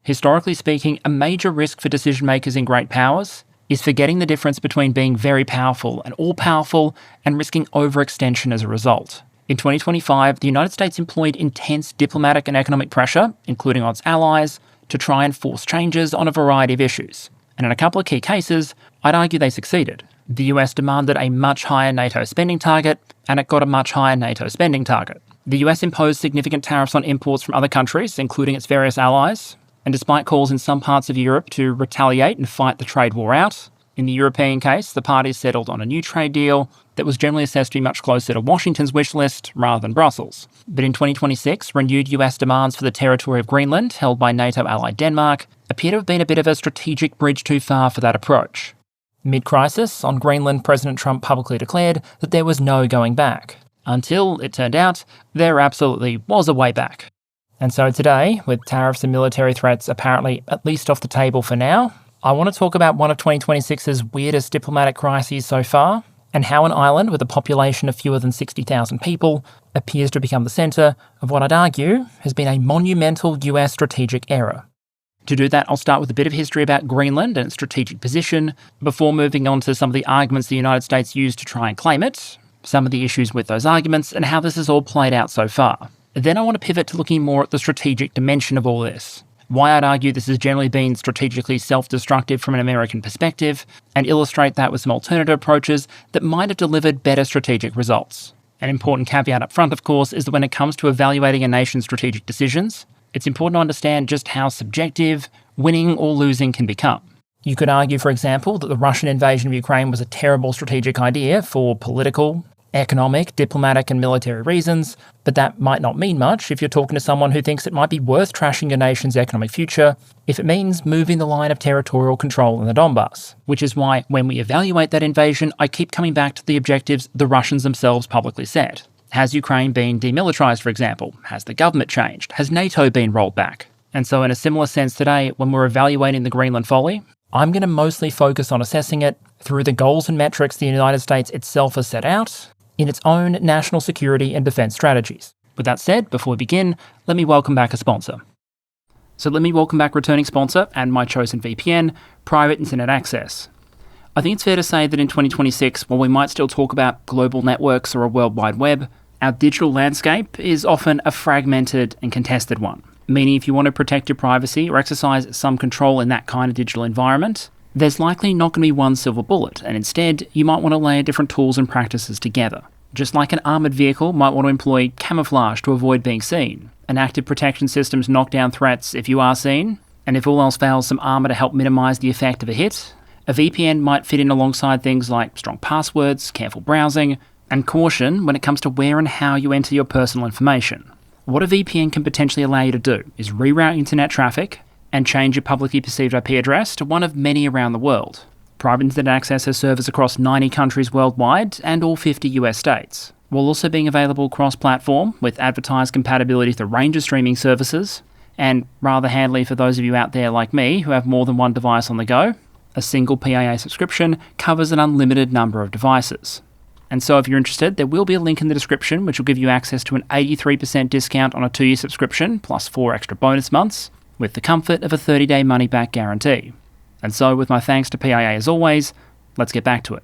Historically speaking, a major risk for decision makers in great powers is forgetting the difference between being very powerful and all-powerful and risking overextension as a result. In 2025, the United States employed intense diplomatic and economic pressure, including on its allies, to try and force changes on a variety of issues. And in a couple of key cases, I'd argue they succeeded. The US demanded a much higher NATO spending target, and it got a much higher NATO spending target. The US imposed significant tariffs on imports from other countries, including its various allies, and despite calls in some parts of Europe to retaliate and fight the trade war out, in the European case, the parties settled on a new trade deal that was generally assessed to be much closer to Washington's wish list rather than Brussels. But in 2026, renewed US demands for the territory of Greenland, held by NATO ally Denmark, appear to have been a bit of a strategic bridge too far for that approach. Mid-crisis, on Greenland, President Trump publicly declared that there was no going back. Until, it turned out, there absolutely was a way back. And so today, with tariffs and military threats apparently at least off the table for now, I want to talk about one of 2026's weirdest diplomatic crises so far, and how an island with a population of fewer than 60,000 people appears to have become the centre of what I'd argue has been a monumental US strategic error. To do that, I'll start with a bit of history about Greenland and its strategic position, before moving on to some of the arguments the United States used to try and claim it, some of the issues with those arguments, and how this has all played out so far. Then I want to pivot to looking more at the strategic dimension of all this, why I'd argue this has generally been strategically self-destructive from an American perspective, and illustrate that with some alternative approaches that might have delivered better strategic results. An important caveat up front, of course, is that when it comes to evaluating a nation's strategic decisions, it's important to understand just how subjective winning or losing can become. You could argue, for example, that the Russian invasion of Ukraine was a terrible strategic idea for political, economic, diplomatic and military reasons, but that might not mean much if you're talking to someone who thinks it might be worth trashing your nation's economic future if it means moving the line of territorial control in the Donbass. Which is why, when we evaluate that invasion, I keep coming back to the objectives the Russians themselves publicly set. Has Ukraine been demilitarized, for example? Has the government changed? Has NATO been rolled back? And so in a similar sense today, when we're evaluating the Greenland Folly, I'm going to mostly focus on assessing it through the goals and metrics the United States itself has set out in its own national security and defence strategies. With that said, before we begin, let me welcome back a sponsor. So let me welcome back returning sponsor and my chosen VPN, Private Internet Access. I think it's fair to say that in 2026, while we might still talk about global networks or a World Wide Web, our digital landscape is often a fragmented and contested one. Meaning if you want to protect your privacy or exercise some control in that kind of digital environment, there's likely not going to be one silver bullet, and instead you might want to layer different tools and practices together. Just like an armoured vehicle might want to employ camouflage to avoid being seen, and active protection systems knock down threats if you are seen, and if all else fails, some armour to help minimise the effect of a hit, a VPN might fit in alongside things like strong passwords, careful browsing, and caution when it comes to where and how you enter your personal information. What a VPN can potentially allow you to do is reroute internet traffic and change your publicly perceived IP address to one of many around the world. Private Internet Access has servers across 90 countries worldwide and all 50 US states, while also being available cross-platform with advertised compatibility to a range of streaming services, and rather handily for those of you out there like me who have more than one device on the go, a single PIA subscription covers an unlimited number of devices. And so if you're interested, there will be a link in the description which will give you access to an 83% discount on a 2-year subscription plus 4 extra bonus months, with the comfort of a 30-day money-back guarantee. And so, with my thanks to PIA as always, let's get back to it.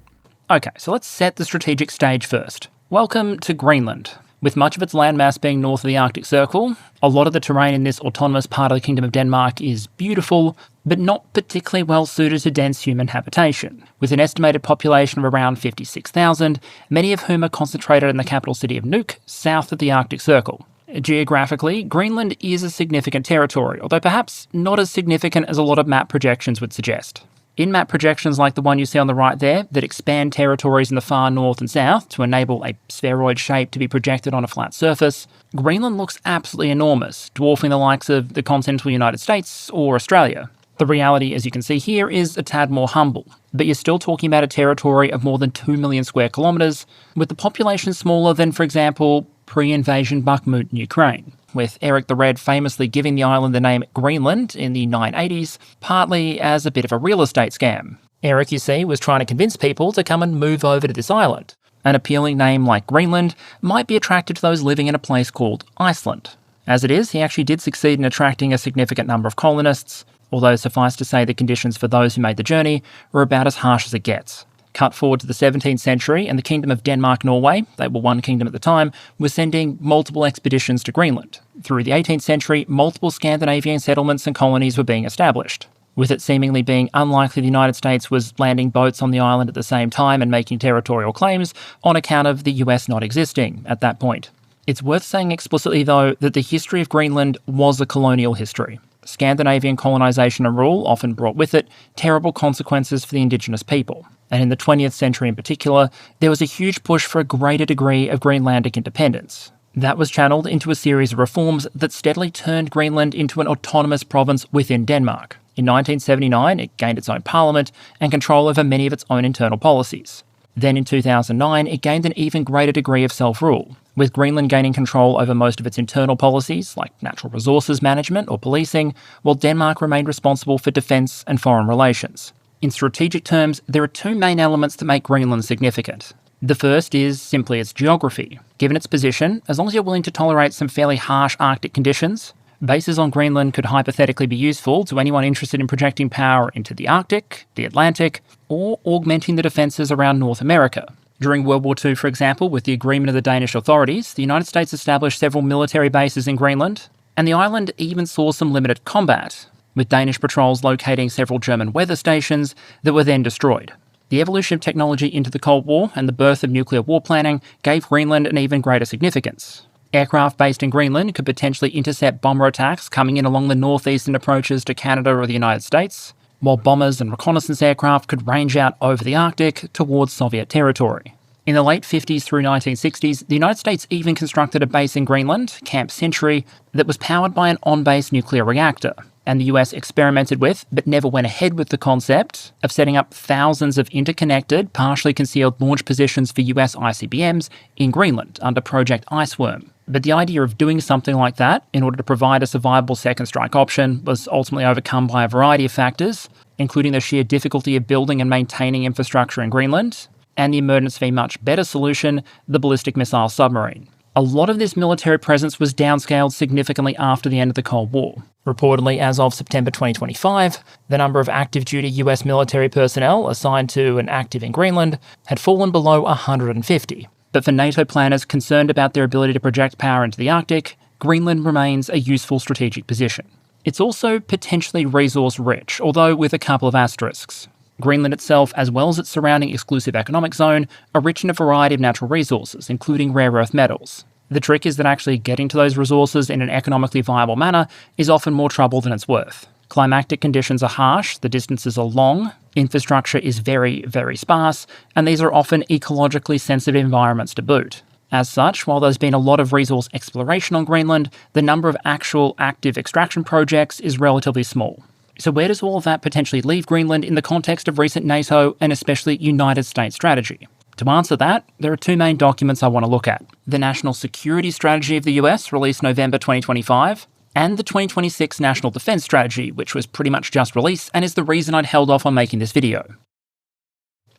Okay, so let's set the strategic stage first. Welcome to Greenland. With much of its landmass being north of the Arctic Circle, a lot of the terrain in this autonomous part of the Kingdom of Denmark is beautiful, but not particularly well suited to dense human habitation, with an estimated population of around 56,000, many of whom are concentrated in the capital city of Nuuk, south of the Arctic Circle. Geographically, Greenland is a significant territory, although perhaps not as significant as a lot of map projections would suggest. In map projections like the one you see on the right there, that expand territories in the far north and south to enable a spheroid shape to be projected on a flat surface, Greenland looks absolutely enormous, dwarfing the likes of the continental United States or Australia. The reality, as you can see here, is a tad more humble, but you're still talking about a territory of more than 2 million square kilometres, with the population smaller than, for example, pre-invasion Bakhmut in Ukraine, with Eric the Red famously giving the island the name Greenland in the 980s, partly as a bit of a real estate scam. Eric, you see, was trying to convince people to come and move over to this island. An appealing name like Greenland might be attractive to those living in a place called Iceland. As it is, he actually did succeed in attracting a significant number of colonists, although suffice to say the conditions for those who made the journey were about as harsh as it gets. Cut forward to the 17th century, and the Kingdom of Denmark-Norway, they were one kingdom at the time, was sending multiple expeditions to Greenland. Through the 18th century, multiple Scandinavian settlements and colonies were being established, with it seemingly being unlikely the United States was landing boats on the island at the same time and making territorial claims on account of the US not existing at that point. It's worth saying explicitly, though, that the history of Greenland was a colonial history. Scandinavian colonisation and rule often brought with it terrible consequences for the indigenous people. And in the 20th century in particular, there was a huge push for a greater degree of Greenlandic independence. That was channeled into a series of reforms that steadily turned Greenland into an autonomous province within Denmark. In 1979, it gained its own parliament and control over many of its own internal policies. Then in 2009, it gained an even greater degree of self-rule, with Greenland gaining control over most of its internal policies, like natural resources management or policing, while Denmark remained responsible for defence and foreign relations. In strategic terms, there are two main elements that make Greenland significant. The first is simply its geography. Given its position, as long as you're willing to tolerate some fairly harsh Arctic conditions, bases on Greenland could hypothetically be useful to anyone interested in projecting power into the Arctic, the Atlantic, or augmenting the defences around North America. During World War II, for example, with the agreement of the Danish authorities, the United States established several military bases in Greenland, and the island even saw some limited combat, with Danish patrols locating several German weather stations that were then destroyed. The evolution of technology into the Cold War and the birth of nuclear war planning gave Greenland an even greater significance. Aircraft based in Greenland could potentially intercept bomber attacks coming in along the northeastern approaches to Canada or the United States, while bombers and reconnaissance aircraft could range out over the Arctic towards Soviet territory. In the late 50s through 1960s, the United States even constructed a base in Greenland, Camp Century, that was powered by an on-base nuclear reactor, and the US experimented with, but never went ahead with, the concept of setting up thousands of interconnected, partially concealed launch positions for US ICBMs in Greenland under Project Iceworm. But the idea of doing something like that in order to provide us a viable second strike option was ultimately overcome by a variety of factors, including the sheer difficulty of building and maintaining infrastructure in Greenland, and the emergence of a much better solution, the ballistic missile submarine. A lot of this military presence was downscaled significantly after the end of the Cold War. Reportedly, as of September 2025, the number of active duty US military personnel assigned to and active in Greenland had fallen below 150. But for NATO planners concerned about their ability to project power into the Arctic, Greenland remains a useful strategic position. It's also potentially resource-rich, although with a couple of asterisks. Greenland itself, as well as its surrounding exclusive economic zone, are rich in a variety of natural resources, including rare earth metals. The trick is that actually getting to those resources in an economically viable manner is often more trouble than it's worth. Climatic conditions are harsh, the distances are long, infrastructure is very, very sparse, and these are often ecologically sensitive environments to boot. As such, while there's been a lot of resource exploration on Greenland, the number of actual active extraction projects is relatively small. So where does all of that potentially leave Greenland in the context of recent NATO and especially United States strategy? To answer that, there are two main documents I want to look at. The National Security Strategy of the US, released November 2025, and the 2026 National Defense Strategy, which was pretty much just released and is the reason I'd held off on making this video.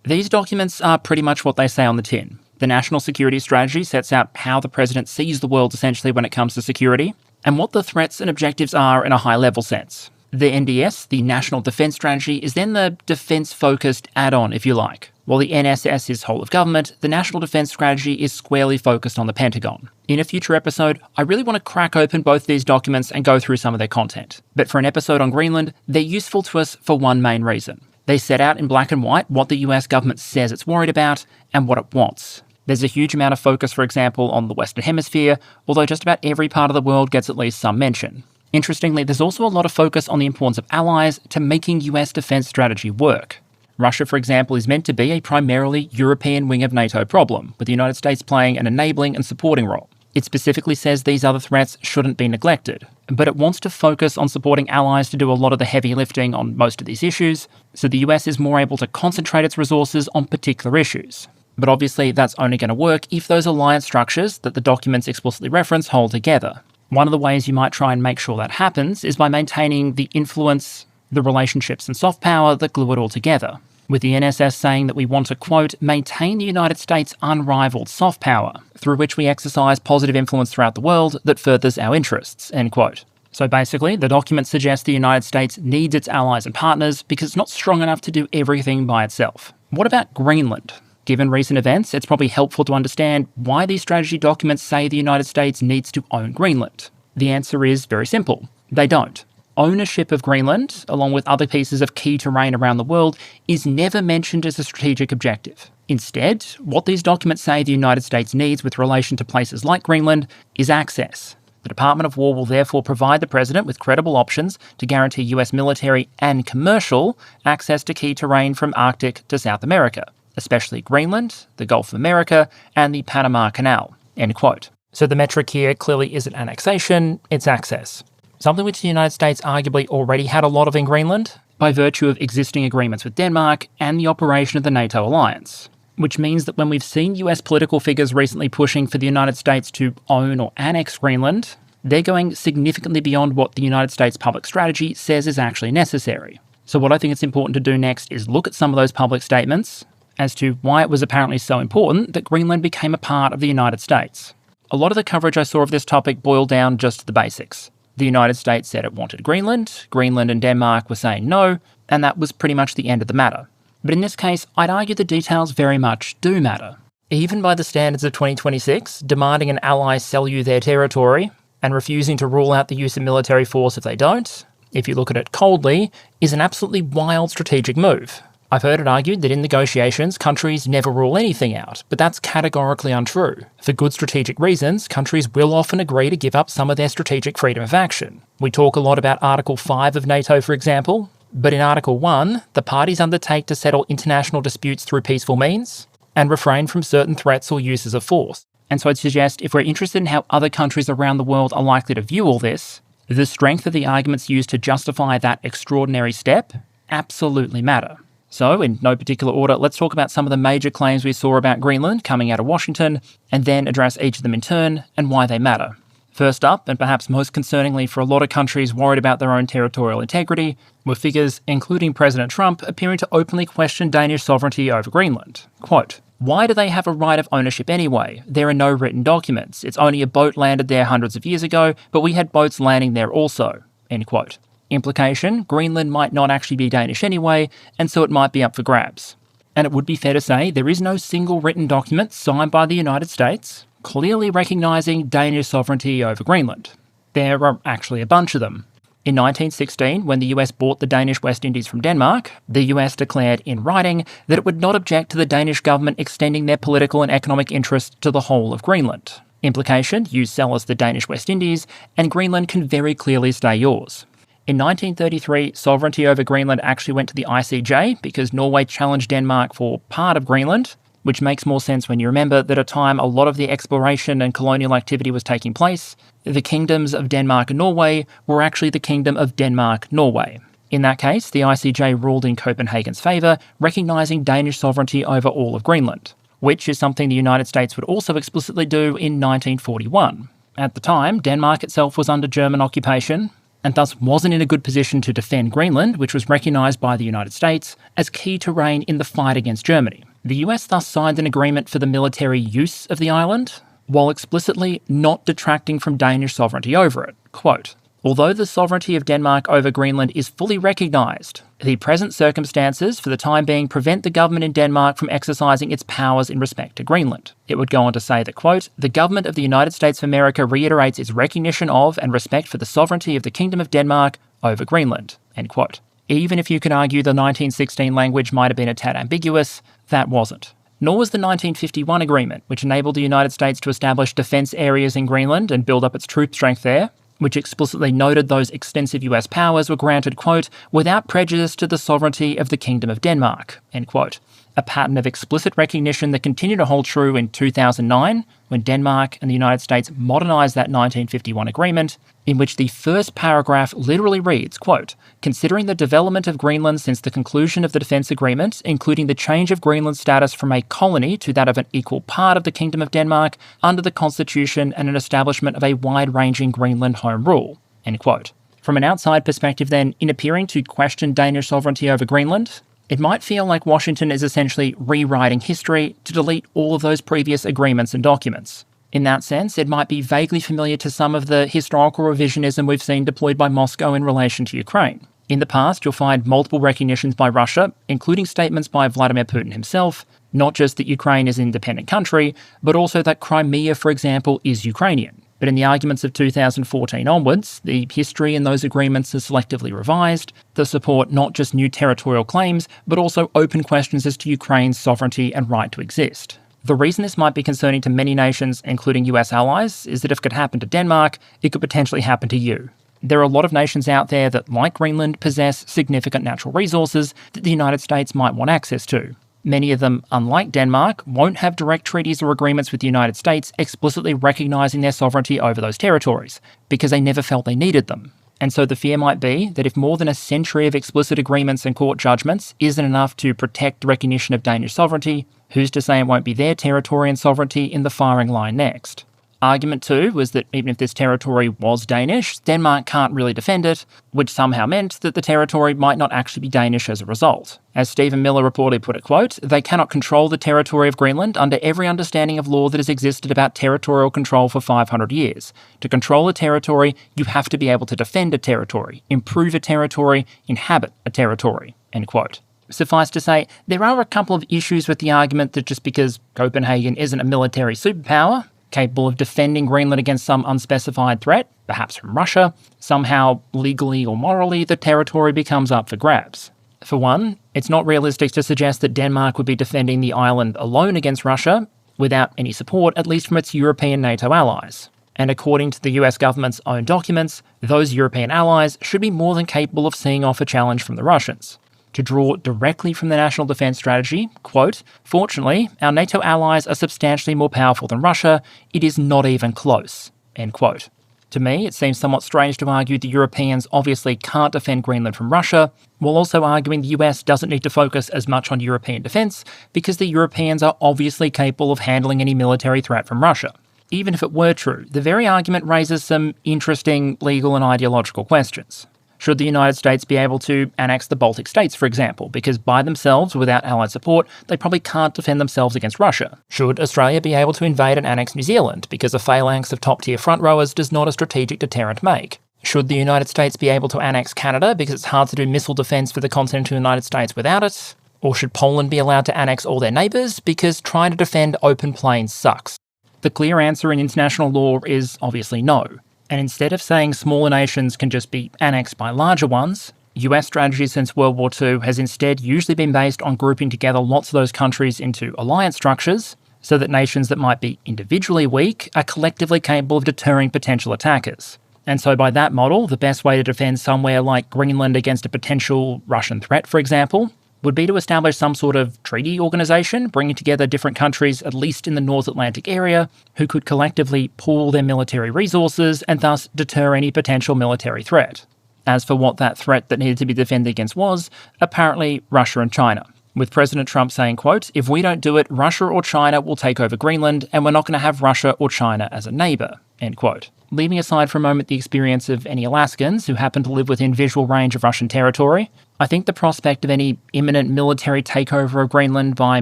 These documents are pretty much what they say on the tin. The National Security Strategy sets out how the president sees the world essentially when it comes to security, and what the threats and objectives are in a high-level sense. The NDS, the National Defense Strategy, is then the defense-focused add-on, if you like. While the NSS is whole of government, the National Defense Strategy is squarely focused on the Pentagon. In a future episode, I really want to crack open both these documents and go through some of their content. But for an episode on Greenland, they're useful to us for one main reason. They set out in black and white what the US government says it's worried about and what it wants. There's a huge amount of focus, for example, on the Western Hemisphere, although just about every part of the world gets at least some mention. Interestingly, there's also a lot of focus on the importance of allies to making US defense strategy work. Russia, for example, is meant to be a primarily European wing of NATO problem, with the United States playing an enabling and supporting role. It specifically says these other threats shouldn't be neglected, but it wants to focus on supporting allies to do a lot of the heavy lifting on most of these issues, so the US is more able to concentrate its resources on particular issues. But obviously that's only going to work if those alliance structures that the documents explicitly reference hold together. One of the ways you might try and make sure that happens is by maintaining the influence, the relationships and soft power that glue it all together. with the NSS saying that we want to, quote, maintain the United States' unrivaled soft power, through which we exercise positive influence throughout the world that furthers our interests, end quote. So basically, the document suggests the United States needs its allies and partners because it's not strong enough to do everything by itself. What about Greenland? Given recent events, it's probably helpful to understand why these strategy documents say the United States needs to own Greenland. The answer is very simple. They don't. Ownership of Greenland, along with other pieces of key terrain around the world, is never mentioned as a strategic objective. Instead, what these documents say the United States needs with relation to places like Greenland is access. The Department of War will therefore provide the President with credible options to guarantee US military and commercial access to key terrain from Arctic to South America, especially Greenland, the Gulf of America, and the Panama Canal, end quote. So the metric here clearly isn't annexation, it's access. Something which the United States arguably already had a lot of in Greenland, by virtue of existing agreements with Denmark and the operation of the NATO alliance. Which means that when we've seen US political figures recently pushing for the United States to own or annex Greenland, they're going significantly beyond what the United States public strategy says is actually necessary. So what I think it's important to do next is look at some of those public statements as to why it was apparently so important that Greenland became a part of the United States. A lot of the coverage I saw of this topic boiled down just to the basics. The United States said it wanted Greenland, Greenland and Denmark were saying no, and that was pretty much the end of the matter. But in this case, I'd argue the details very much do matter. Even by the standards of 2026, demanding an ally sell you their territory and refusing to rule out the use of military force if they don't, if you look at it coldly, is an absolutely wild strategic move. I've heard it argued that in negotiations, countries never rule anything out, but that's categorically untrue. For good strategic reasons, countries will often agree to give up some of their strategic freedom of action. We talk a lot about Article 5 of NATO, for example, but in Article 1, the parties undertake to settle international disputes through peaceful means and refrain from certain threats or uses of force. And so I'd suggest if we're interested in how other countries around the world are likely to view all this, the strength of the arguments used to justify that extraordinary step absolutely matter. So, in no particular order, let's talk about some of the major claims we saw about Greenland coming out of Washington, and then address each of them in turn and why they matter. First up, and perhaps most concerningly for a lot of countries worried about their own territorial integrity, were figures, including President Trump, appearing to openly question Danish sovereignty over Greenland. Quote, "Why do they have a right of ownership anyway? There are no written documents. It's only a boat landed there hundreds of years ago, but we had boats landing there also." End quote. Implication, Greenland might not actually be Danish anyway, and so it might be up for grabs. And it would be fair to say there is no single written document signed by the United States clearly recognising Danish sovereignty over Greenland. There are actually a bunch of them. In 1916, when the US bought the Danish West Indies from Denmark, the US declared in writing that it would not object to the Danish government extending their political and economic interests to the whole of Greenland. Implication, you sell us the Danish West Indies, and Greenland can very clearly stay yours. In 1933, sovereignty over Greenland actually went to the ICJ because Norway challenged Denmark for part of Greenland, which makes more sense when you remember that at a time a lot of the exploration and colonial activity was taking place, the kingdoms of Denmark and Norway were actually the Kingdom of Denmark-Norway. In that case, the ICJ ruled in Copenhagen's favour, recognising Danish sovereignty over all of Greenland, which is something the United States would also explicitly do in 1941. At the time, Denmark itself was under German occupation, and thus wasn't in a good position to defend Greenland, which was recognised by the United States as key terrain in the fight against Germany. The US thus signed an agreement for the military use of the island, while explicitly not detracting from Danish sovereignty over it. Quote, "Although the sovereignty of Denmark over Greenland is fully recognised, the present circumstances for the time being prevent the government in Denmark from exercising its powers in respect to Greenland." It would go on to say that, quote, "The government of the United States of America reiterates its recognition of and respect for the sovereignty of the Kingdom of Denmark over Greenland." End quote. Even if you can argue the 1916 language might have been a tad ambiguous, that wasn't. Nor was the 1951 agreement, which enabled the United States to establish defence areas in Greenland and build up its troop strength there, which explicitly noted those extensive US powers were granted, quote, "without prejudice to the sovereignty of the Kingdom of Denmark," end quote. A pattern of explicit recognition that continued to hold true in 2009, when Denmark and the United States modernised that 1951 agreement, in which the first paragraph literally reads, quote, "Considering the development of Greenland since the conclusion of the defence agreement, including the change of Greenland's status from a colony to that of an equal part of the Kingdom of Denmark under the Constitution and an establishment of a wide-ranging Greenland Home Rule," end quote. From an outside perspective then, in appearing to question Danish sovereignty over Greenland, It might feel like Washington is essentially rewriting history to delete all of those previous agreements and documents. In that sense, it might be vaguely familiar to some of the historical revisionism we've seen deployed by Moscow in relation to Ukraine. In the past, you'll find multiple recognitions by Russia, including statements by Vladimir Putin himself, not just that Ukraine is an independent country, but also that Crimea, for example, is Ukrainian. But in the arguments of 2014 onwards, the history in those agreements is selectively revised to support not just new territorial claims, but also open questions as to Ukraine's sovereignty and right to exist. The reason this might be concerning to many nations, including US allies, is that if it could happen to Denmark, it could potentially happen to you. There are a lot of nations out there that, like Greenland, possess significant natural resources that the United States might want access to. Many of them, unlike Denmark, won't have direct treaties or agreements with the United States explicitly recognising their sovereignty over those territories, because they never felt they needed them. And so the fear might be that if more than a century of explicit agreements and court judgments isn't enough to protect recognition of Danish sovereignty, who's to say it won't be their territory and sovereignty in the firing line next? Argument 2 was that even if this territory was Danish, Denmark can't really defend it, which somehow meant that the territory might not actually be Danish as a result. As Stephen Miller reportedly put it, quote, "They cannot control the territory of Greenland under every understanding of law that has existed about territorial control for 500 years. To control a territory, you have to be able to defend a territory, improve a territory, inhabit a territory," end quote. Suffice to say, there are a couple of issues with the argument that just because Copenhagen isn't a military superpower, capable of defending Greenland against some unspecified threat, perhaps from Russia, somehow legally or morally the territory becomes up for grabs. For one, it's not realistic to suggest that Denmark would be defending the island alone against Russia, without any support, at least from its European NATO allies. And according to the US government's own documents, those European allies should be more than capable of seeing off a challenge from the Russians. To draw directly from the National Defence Strategy, quote, "Fortunately, our NATO allies are substantially more powerful than Russia. It is not even close," end quote. To me, it seems somewhat strange to argue the Europeans obviously can't defend Greenland from Russia, while also arguing the US doesn't need to focus as much on European defence because the Europeans are obviously capable of handling any military threat from Russia. Even if it were true, the very argument raises some interesting legal and ideological questions. Should the United States be able to annex the Baltic states, for example, because by themselves, without Allied support, they probably can't defend themselves against Russia? Should Australia be able to invade and annex New Zealand, because a phalanx of top-tier front rowers does not a strategic deterrent make? Should the United States be able to annex Canada, because it's hard to do missile defence for the continental United States without it? Or should Poland be allowed to annex all their neighbours, because trying to defend open plains sucks? The clear answer in international law is obviously no. And instead of saying smaller nations can just be annexed by larger ones, US strategy since World War II has instead usually been based on grouping together lots of those countries into alliance structures so that nations that might be individually weak are collectively capable of deterring potential attackers. And so by that model, the best way to defend somewhere like Greenland against a potential Russian threat, for example, would be to establish some sort of treaty organisation, bringing together different countries, at least in the North Atlantic area, who could collectively pool their military resources and thus deter any potential military threat. As for what that threat that needed to be defended against was, apparently Russia and China, with President Trump saying, quote, "If we don't do it, Russia or China will take over Greenland, and we're not going to have Russia or China as a neighbour," end quote. Leaving aside for a moment the experience of any Alaskans who happen to live within visual range of Russian territory, I think the prospect of any imminent military takeover of Greenland by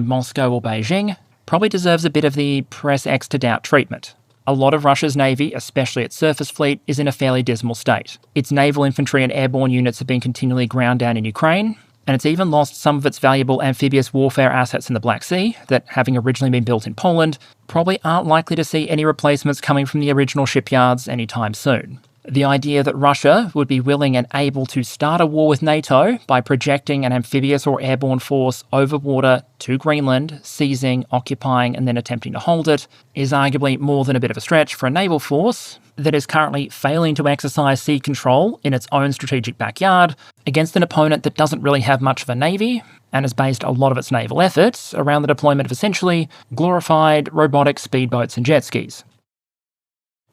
Moscow or Beijing probably deserves a bit of the press X to doubt treatment. A lot of Russia's navy, especially its surface fleet, is in a fairly dismal state. Its naval infantry and airborne units have been continually ground down in Ukraine, and it's even lost some of its valuable amphibious warfare assets in the Black Sea that, having originally been built in Poland, probably aren't likely to see any replacements coming from the original shipyards anytime soon. The idea that Russia would be willing and able to start a war with NATO by projecting an amphibious or airborne force over water to Greenland, seizing, occupying, and then attempting to hold it, is arguably more than a bit of a stretch for a naval force that is currently failing to exercise sea control in its own strategic backyard against an opponent that doesn't really have much of a navy and has based a lot of its naval efforts around the deployment of essentially glorified robotic speedboats and jet skis.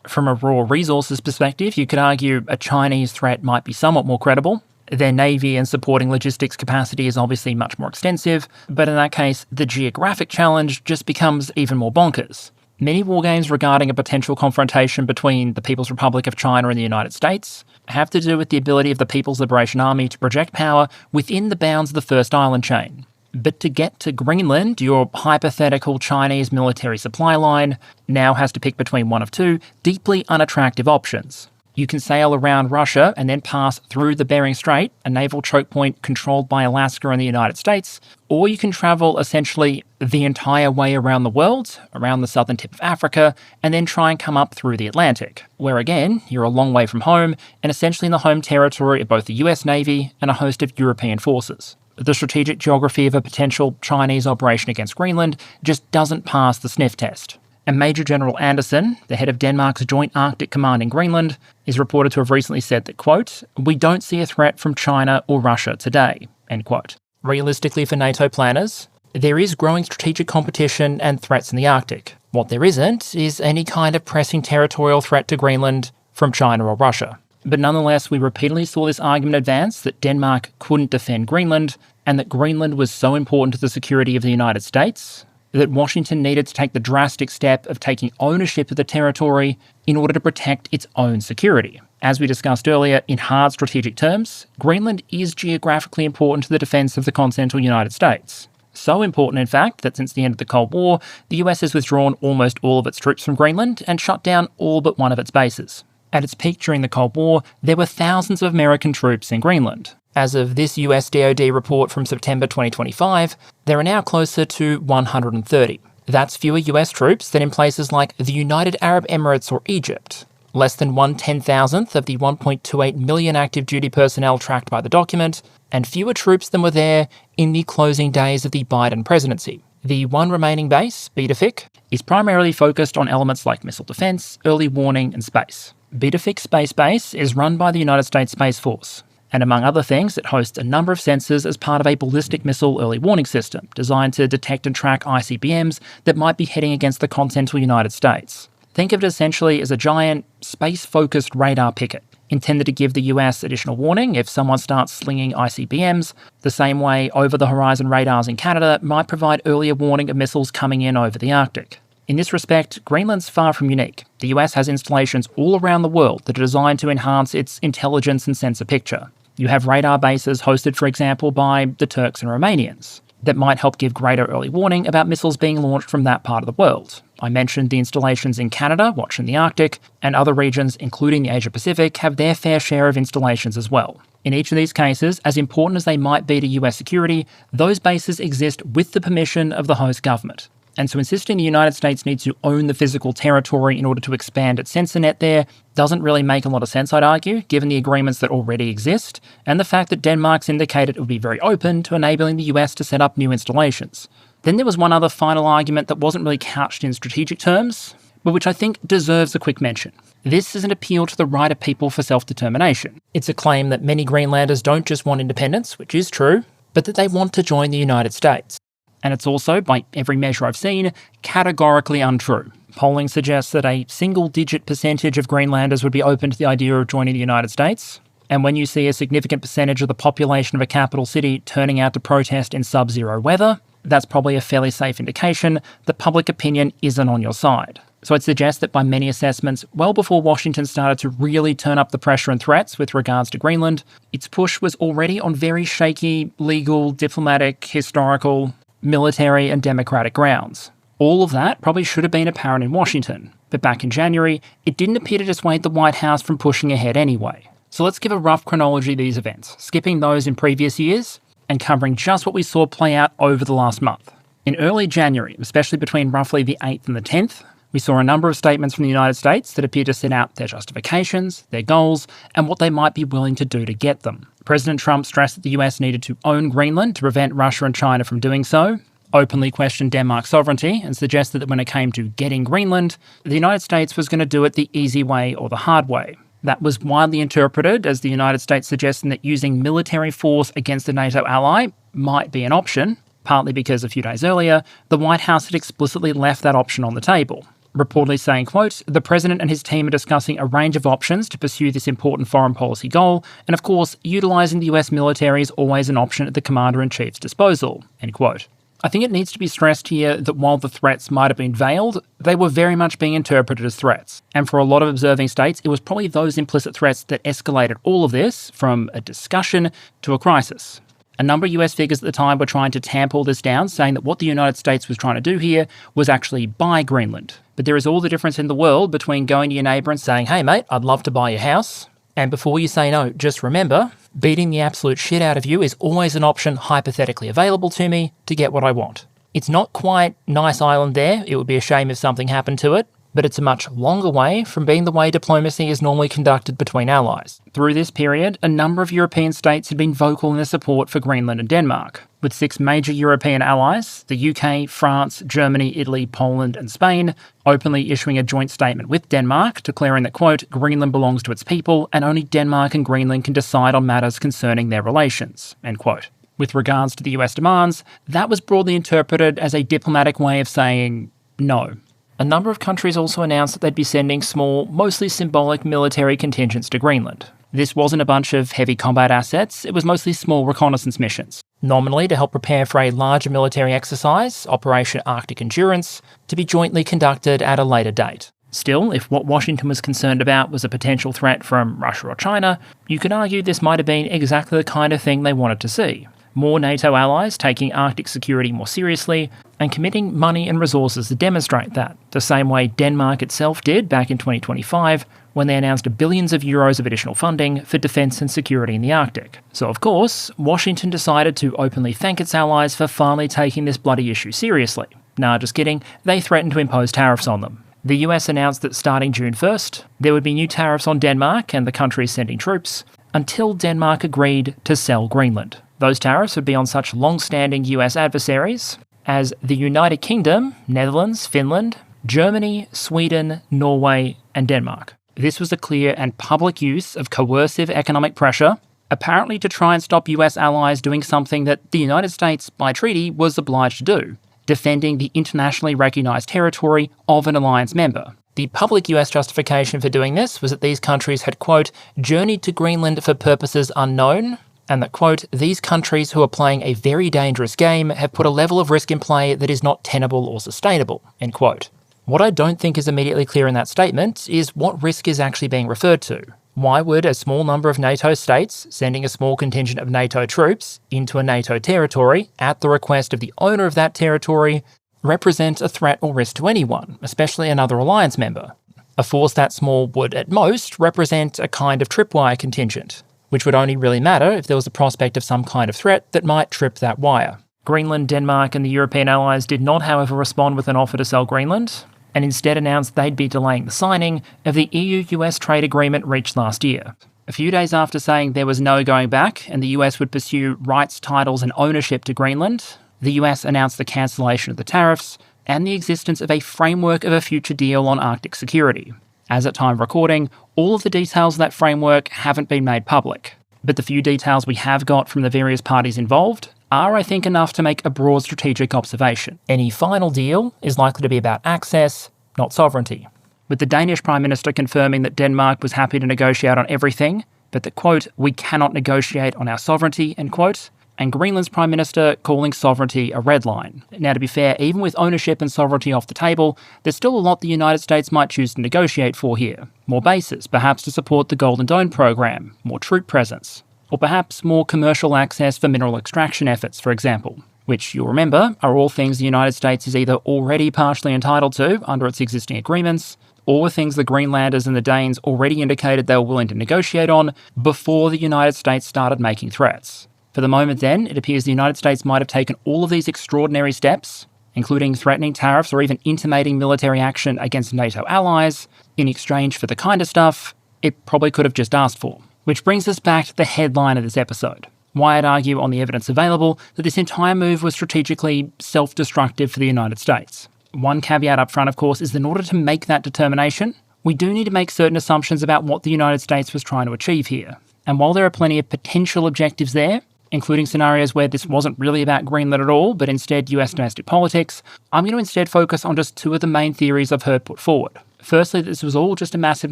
From a raw resources perspective, you could argue a Chinese threat might be somewhat more credible. Their navy and supporting logistics capacity is obviously much more extensive, but in that case, the geographic challenge just becomes even more bonkers. Many wargames regarding a potential confrontation between the People's Republic of China and the United States have to do with the ability of the People's Liberation Army to project power within the bounds of the first island chain. But to get to Greenland, your hypothetical Chinese military supply line now has to pick between one of two deeply unattractive options. You can sail around Russia and then pass through the Bering Strait, a naval choke point controlled by Alaska and the United States, or you can travel essentially the entire way around the world, around the southern tip of Africa, and then try and come up through the Atlantic, where again, you're a long way from home and essentially in the home territory of both the US Navy and a host of European forces. The strategic geography of a potential Chinese operation against Greenland just doesn't pass the sniff test. And Major General Anderson, the head of Denmark's Joint Arctic Command in Greenland, is reported to have recently said that, quote, "We don't see a threat from China or Russia today," end quote. Realistically for NATO planners, there is growing strategic competition and threats in the Arctic. What there isn't is any kind of pressing territorial threat to Greenland from China or Russia. But nonetheless, we repeatedly saw this argument advance that Denmark couldn't defend Greenland and that Greenland was so important to the security of the United States that Washington needed to take the drastic step of taking ownership of the territory in order to protect its own security. As we discussed earlier, in hard strategic terms, Greenland is geographically important to the defence of the continental United States. So important, in fact, that since the end of the Cold War, the US has withdrawn almost all of its troops from Greenland and shut down all but one of its bases. At its peak during the Cold War, there were thousands of American troops in Greenland. As of this US DoD report from September 2025, there are now closer to 130. That's fewer US troops than in places like the United Arab Emirates or Egypt. Less than 1/10,000th of the 1.28 million active duty personnel tracked by the document, and fewer troops than were there in the closing days of the Biden presidency. The one remaining base, Bidefik, is primarily focused on elements like missile defense, early warning, and space. Bidefik Space Base is run by the United States Space Force, and among other things, it hosts a number of sensors as part of a ballistic missile early warning system designed to detect and track ICBMs that might be heading against the continental United States. Think of it essentially as a giant, space-focused radar picket, intended to give the US additional warning if someone starts slinging ICBMs, the same way over-the-horizon radars in Canada might provide earlier warning of missiles coming in over the Arctic. In this respect, Greenland's far from unique. The US has installations all around the world that are designed to enhance its intelligence and sensor picture. You have radar bases hosted, for example, by the Turks and Romanians that might help give greater early warning about missiles being launched from that part of the world. I mentioned the installations in Canada, watching the Arctic, and other regions, including the Asia-Pacific, have their fair share of installations as well. In each of these cases, as important as they might be to US security, those bases exist with the permission of the host government. And so insisting the United States needs to own the physical territory in order to expand its sensor net there doesn't really make a lot of sense, I'd argue, given the agreements that already exist, and the fact that Denmark's indicated it would be very open to enabling the US to set up new installations. Then there was one other final argument that wasn't really couched in strategic terms, but which I think deserves a quick mention. This is an appeal to the right of people for self-determination. It's a claim that many Greenlanders don't just want independence, which is true, but that they want to join the United States. And it's also, by every measure I've seen, categorically untrue. Polling suggests that a single-digit percentage of Greenlanders would be open to the idea of joining the United States. And when you see a significant percentage of the population of a capital city turning out to protest in sub-zero weather, that's probably a fairly safe indication that public opinion isn't on your side. So I'd suggest that by many assessments, well before Washington started to really turn up the pressure and threats with regards to Greenland, its push was already on very shaky legal, diplomatic, historical, military and democratic grounds. All of that probably should have been apparent in Washington, but back in January, it didn't appear to dissuade the White House from pushing ahead anyway. So let's give a rough chronology of these events, skipping those in previous years and covering just what we saw play out over the last month. In early January, especially between roughly the 8th and the 10th, we saw a number of statements from the United States that appeared to set out their justifications, their goals, and what they might be willing to do to get them. President Trump stressed that the US needed to own Greenland to prevent Russia and China from doing so, openly questioned Denmark's sovereignty, and suggested that when it came to getting Greenland, the United States was going to do it the easy way or the hard way. That was widely interpreted as the United States suggesting that using military force against a NATO ally might be an option, partly because a few days earlier, the White House had explicitly left that option on the table, reportedly saying, quote, "The President and his team are discussing a range of options to pursue this important foreign policy goal, and of course, utilising the US military is always an option at the Commander-in-Chief's disposal," end quote. I think it needs to be stressed here that while the threats might have been veiled, they were very much being interpreted as threats. And for a lot of observing states, it was probably those implicit threats that escalated all of this from a discussion to a crisis. A number of US figures at the time were trying to tamp all this down, saying that what the United States was trying to do here was actually buy Greenland. But there is all the difference in the world between going to your neighbour and saying, "Hey mate, I'd love to buy your house," and before you say no, just remember, beating the absolute shit out of you is always an option hypothetically available to me to get what I want. It's not quite nice island there, it would be a shame if something happened to it, but it's a much longer way from being the way diplomacy is normally conducted between allies. Through this period, a number of European states had been vocal in their support for Greenland and Denmark, with 6 major European allies, the UK, France, Germany, Italy, Poland and Spain, openly issuing a joint statement with Denmark declaring that, quote, "Greenland belongs to its people and only Denmark and Greenland can decide on matters concerning their relations," end quote. With regards to the US demands, that was broadly interpreted as a diplomatic way of saying no. A number of countries also announced that they'd be sending small, mostly symbolic military contingents to Greenland. This wasn't a bunch of heavy combat assets, it was mostly small reconnaissance missions, nominally to help prepare for a larger military exercise, Operation Arctic Endurance, to be jointly conducted at a later date. Still, if what Washington was concerned about was a potential threat from Russia or China, you could argue this might have been exactly the kind of thing they wanted to see. More NATO allies taking Arctic security more seriously and committing money and resources to demonstrate that, the same way Denmark itself did back in 2025 when they announced billions of euros of additional funding for defence and security in the Arctic. So of course, Washington decided to openly thank its allies for finally taking this bloody issue seriously. Nah, just kidding, they threatened to impose tariffs on them. The US announced that starting June 1st, there would be new tariffs on Denmark and the countries sending troops, until Denmark agreed to sell Greenland. Those tariffs would be on such long-standing US adversaries as the United Kingdom, Netherlands, Finland, Germany, Sweden, Norway, and Denmark. This was a clear and public use of coercive economic pressure, apparently to try and stop US allies doing something that the United States, by treaty, was obliged to do, defending the internationally recognised territory of an alliance member. The public US justification for doing this was that these countries had, quote, "journeyed to Greenland for purposes unknown," and that, quote, "these countries who are playing a very dangerous game have put a level of risk in play that is not tenable or sustainable," end quote. What I don't think is immediately clear in that statement is what risk is actually being referred to. Why would a small number of NATO states sending a small contingent of NATO troops into a NATO territory at the request of the owner of that territory represent a threat or risk to anyone, especially another alliance member? A force that small would, at most, represent a kind of tripwire contingent, which would only really matter if there was the prospect of some kind of threat that might trip that wire. Greenland, Denmark and the European allies did not, however, respond with an offer to sell Greenland, and instead announced they'd be delaying the signing of the EU-US trade agreement reached last year. A few days after saying there was no going back and the US would pursue rights, titles and ownership to Greenland, the US announced the cancellation of the tariffs and the existence of a framework of a future deal on Arctic security. As at time of recording, all of the details of that framework haven't been made public, but the few details we have got from the various parties involved are, I think, enough to make a broad strategic observation. Any final deal is likely to be about access, not sovereignty. With the Danish Prime Minister confirming that Denmark was happy to negotiate on everything, but that, quote, "we cannot negotiate on our sovereignty," end quote, and Greenland's Prime Minister calling sovereignty a red line. Now, to be fair, even with ownership and sovereignty off the table, there's still a lot the United States might choose to negotiate for here. More bases, perhaps to support the Golden Dome program, more troop presence, or perhaps more commercial access for mineral extraction efforts, for example, which you'll remember are all things the United States is either already partially entitled to under its existing agreements, or things the Greenlanders and the Danes already indicated they were willing to negotiate on before the United States started making threats. For the moment then, it appears the United States might have taken all of these extraordinary steps, including threatening tariffs or even intimating military action against NATO allies, in exchange for the kind of stuff it probably could have just asked for. Which brings us back to the headline of this episode. Why I'd argue on the evidence available that this entire move was strategically self-destructive for the United States. One caveat up front, of course, is that in order to make that determination, we do need to make certain assumptions about what the United States was trying to achieve here. And while there are plenty of potential objectives there, including scenarios where this wasn't really about Greenland at all, but instead US domestic politics, I'm going to instead focus on just two of the main theories I've heard put forward. Firstly, this was all just a massive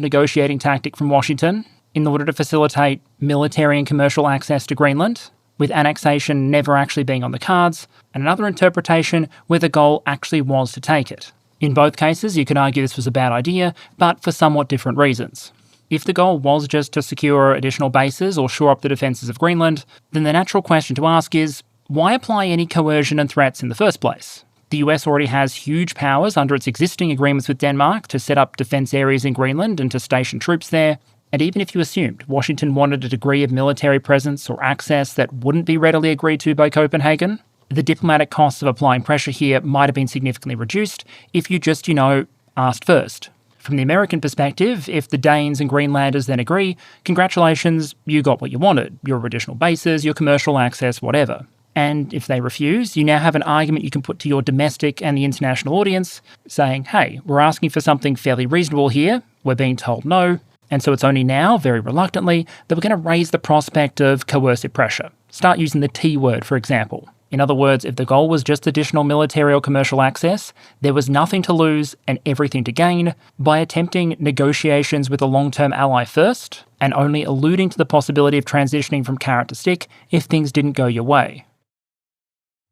negotiating tactic from Washington in order to facilitate military and commercial access to Greenland, with annexation never actually being on the cards, and another interpretation where the goal actually was to take it. In both cases, you can argue this was a bad idea, but for somewhat different reasons. If the goal was just to secure additional bases or shore up the defences of Greenland, then the natural question to ask is, why apply any coercion and threats in the first place? The US already has huge powers under its existing agreements with Denmark to set up defence areas in Greenland and to station troops there, and even if you assumed Washington wanted a degree of military presence or access that wouldn't be readily agreed to by Copenhagen, the diplomatic costs of applying pressure here might have been significantly reduced if you just, asked first. From the American perspective, if the Danes and Greenlanders then agree, congratulations, you got what you wanted, your additional bases, your commercial access, whatever. And if they refuse, you now have an argument you can put to your domestic and the international audience, saying, hey, we're asking for something fairly reasonable here, we're being told no, and so it's only now, very reluctantly, that we're going to raise the prospect of coercive pressure. Start using the T word, for example. In other words, if the goal was just additional military or commercial access, there was nothing to lose and everything to gain by attempting negotiations with a long-term ally first, and only alluding to the possibility of transitioning from carrot to stick if things didn't go your way.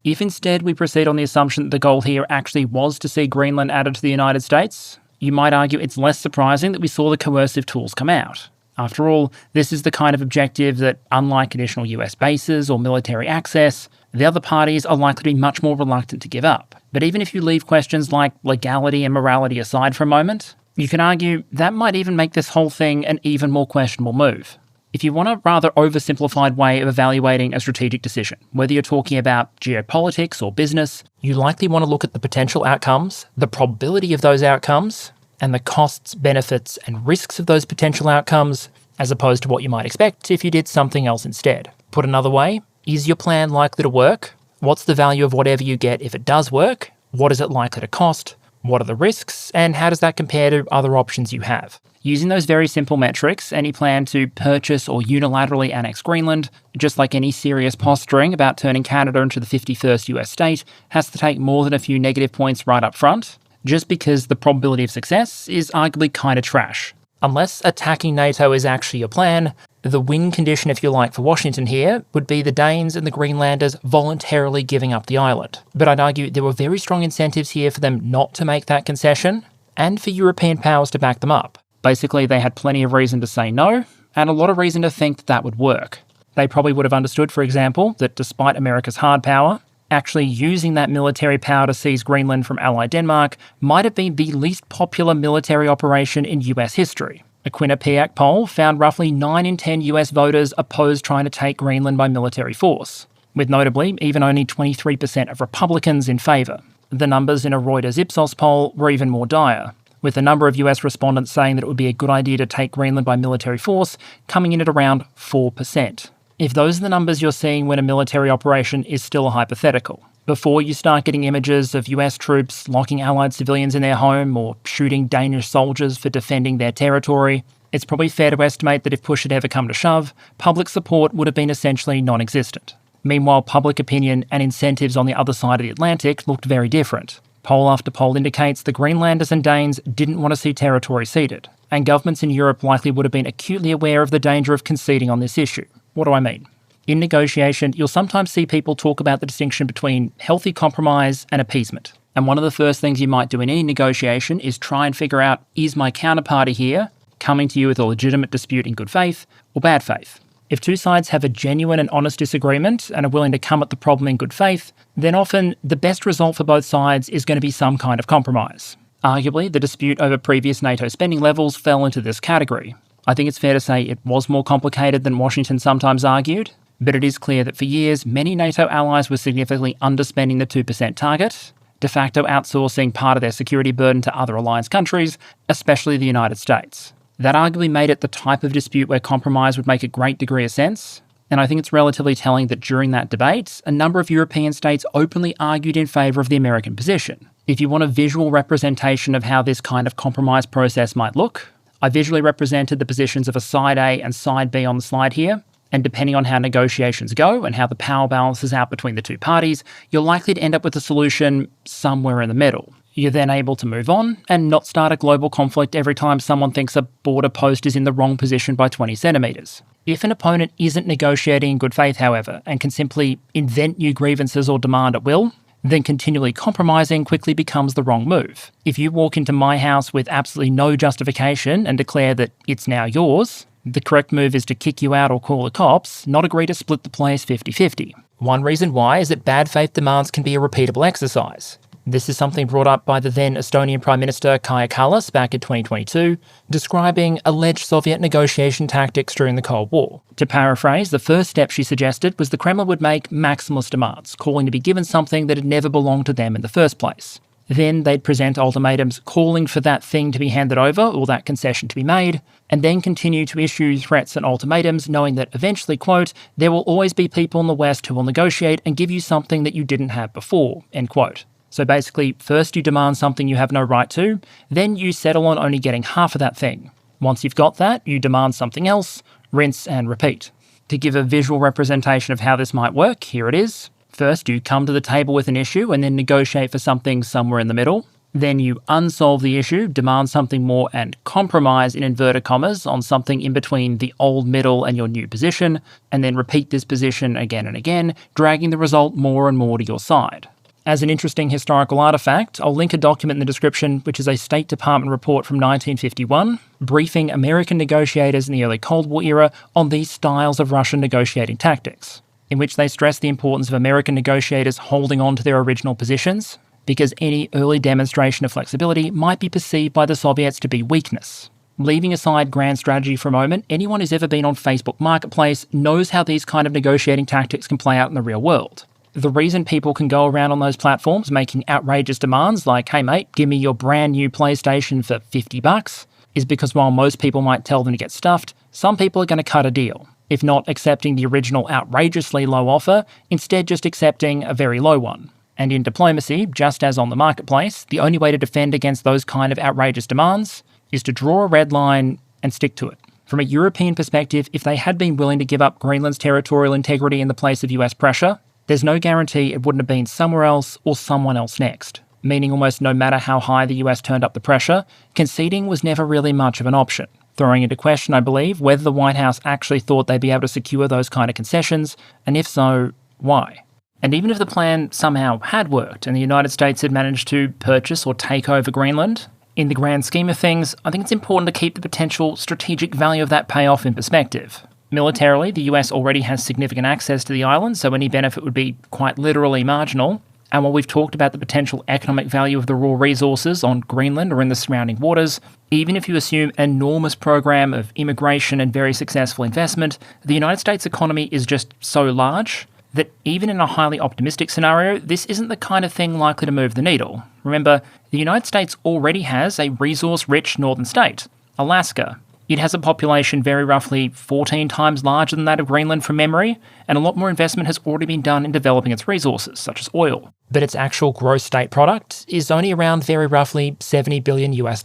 If instead we proceed on the assumption that the goal here actually was to see Greenland added to the United States, you might argue it's less surprising that we saw the coercive tools come out. After all, this is the kind of objective that, unlike additional US bases or military access, the other parties are likely to be much more reluctant to give up. But even if you leave questions like legality and morality aside for a moment, you can argue that might even make this whole thing an even more questionable move. If you want a rather oversimplified way of evaluating a strategic decision, whether you're talking about geopolitics or business, you likely want to look at the potential outcomes, the probability of those outcomes, and the costs, benefits, and risks of those potential outcomes, as opposed to what you might expect if you did something else instead. Put another way, is your plan likely to work? What's the value of whatever you get if it does work? What is it likely to cost? What are the risks? And how does that compare to other options you have? Using those very simple metrics, any plan to purchase or unilaterally annex Greenland, just like any serious posturing about turning Canada into the 51st US state, has to take more than a few negative points right up front, just because the probability of success is arguably kind of trash. Unless attacking NATO is actually your plan, the win condition, if you like, for Washington here would be the Danes and the Greenlanders voluntarily giving up the island. But I'd argue there were very strong incentives here for them not to make that concession, and for European powers to back them up. Basically, they had plenty of reason to say no, and a lot of reason to think that would work. They probably would have understood, for example, that despite America's hard power, actually using that military power to seize Greenland from allied Denmark might have been the least popular military operation in US history. A Quinnipiac poll found roughly 9 in 10 US voters opposed trying to take Greenland by military force, with notably even only 23% of Republicans in favour. The numbers in a Reuters Ipsos poll were even more dire, with the number of US respondents saying that it would be a good idea to take Greenland by military force coming in at around 4%. If those are the numbers you're seeing when a military operation is still a hypothetical, before you start getting images of US troops locking allied civilians in their home or shooting Danish soldiers for defending their territory, it's probably fair to estimate that if push had ever come to shove, public support would have been essentially non-existent. Meanwhile, public opinion and incentives on the other side of the Atlantic looked very different. Poll after poll indicates the Greenlanders and Danes didn't want to see territory ceded, and governments in Europe likely would have been acutely aware of the danger of conceding on this issue. What do I mean? In negotiation, you'll sometimes see people talk about the distinction between healthy compromise and appeasement. And one of the first things you might do in any negotiation is try and figure out, is my counterparty here coming to you with a legitimate dispute in good faith or bad faith? If two sides have a genuine and honest disagreement and are willing to come at the problem in good faith, then often the best result for both sides is going to be some kind of compromise. Arguably, the dispute over previous NATO spending levels fell into this category. I think it's fair to say it was more complicated than Washington sometimes argued, but it is clear that for years, many NATO allies were significantly underspending the 2% target, de facto outsourcing part of their security burden to other alliance countries, especially the United States. That arguably made it the type of dispute where compromise would make a great degree of sense, and I think it's relatively telling that during that debate, a number of European states openly argued in favour of the American position. If you want a visual representation of how this kind of compromise process might look, I visually represented the positions of a side A and side B on the slide here, and depending on how negotiations go and how the power balances out between the two parties, you're likely to end up with a solution somewhere in the middle. You're then able to move on and not start a global conflict every time someone thinks a border post is in the wrong position by 20 centimetres. If an opponent isn't negotiating in good faith, however, and can simply invent new grievances or demand at will, then continually compromising quickly becomes the wrong move. If you walk into my house with absolutely no justification and declare that it's now yours, the correct move is to kick you out or call the cops, not agree to split the place 50-50. One reason why is that bad faith demands can be a repeatable exercise. This is something brought up by the then Estonian Prime Minister Kaja Kallas back in 2022, describing alleged Soviet negotiation tactics during the Cold War. To paraphrase, the first step she suggested was the Kremlin would make maximalist demands, calling to be given something that had never belonged to them in the first place. Then they'd present ultimatums calling for that thing to be handed over or that concession to be made, and then continue to issue threats and ultimatums, knowing that eventually, quote, there will always be people in the West who will negotiate and give you something that you didn't have before, end quote. So basically, first you demand something you have no right to, then you settle on only getting half of that thing. Once you've got that, you demand something else, rinse and repeat. To give a visual representation of how this might work, here it is. First, you come to the table with an issue and then negotiate for something somewhere in the middle. Then you unsolve the issue, demand something more, and compromise in inverted commas on something in between the old middle and your new position, and then repeat this position again and again, dragging the result more and more to your side. As an interesting historical artifact, I'll link a document in the description which is a State Department report from 1951, briefing American negotiators in the early Cold War era on these styles of Russian negotiating tactics, in which they stress the importance of American negotiators holding on to their original positions, because any early demonstration of flexibility might be perceived by the Soviets to be weakness. Leaving aside grand strategy for a moment, anyone who's ever been on Facebook Marketplace knows how these kind of negotiating tactics can play out in the real world. The reason people can go around on those platforms making outrageous demands like, hey mate, give me your brand new PlayStation for $50, is because while most people might tell them to get stuffed, some people are going to cut a deal. If not accepting the original outrageously low offer, instead just accepting a very low one. And in diplomacy, just as on the marketplace, the only way to defend against those kind of outrageous demands is to draw a red line and stick to it. From a European perspective, if they had been willing to give up Greenland's territorial integrity in the place of US pressure, there's no guarantee it wouldn't have been somewhere else or someone else next, meaning almost no matter how high the US turned up the pressure, conceding was never really much of an option, throwing into question, I believe, whether the White House actually thought they'd be able to secure those kind of concessions, and if so, why? And even if the plan somehow had worked and the United States had managed to purchase or take over Greenland, in the grand scheme of things, I think it's important to keep the potential strategic value of that payoff in perspective. Militarily, the US already has significant access to the island, so any benefit would be quite literally marginal. And while we've talked about the potential economic value of the raw resources on Greenland or in the surrounding waters, even if you assume an enormous program of immigration and very successful investment, the United States economy is just so large that even in a highly optimistic scenario, this isn't the kind of thing likely to move the needle. Remember, the United States already has a resource-rich northern state, Alaska. It has a population very roughly 14 times larger than that of Greenland from memory, and a lot more investment has already been done in developing its resources, such as oil. But its actual gross state product is only around very roughly $70 billion US.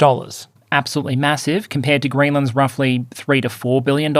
Absolutely massive compared to Greenland's roughly $3 to $4 billion,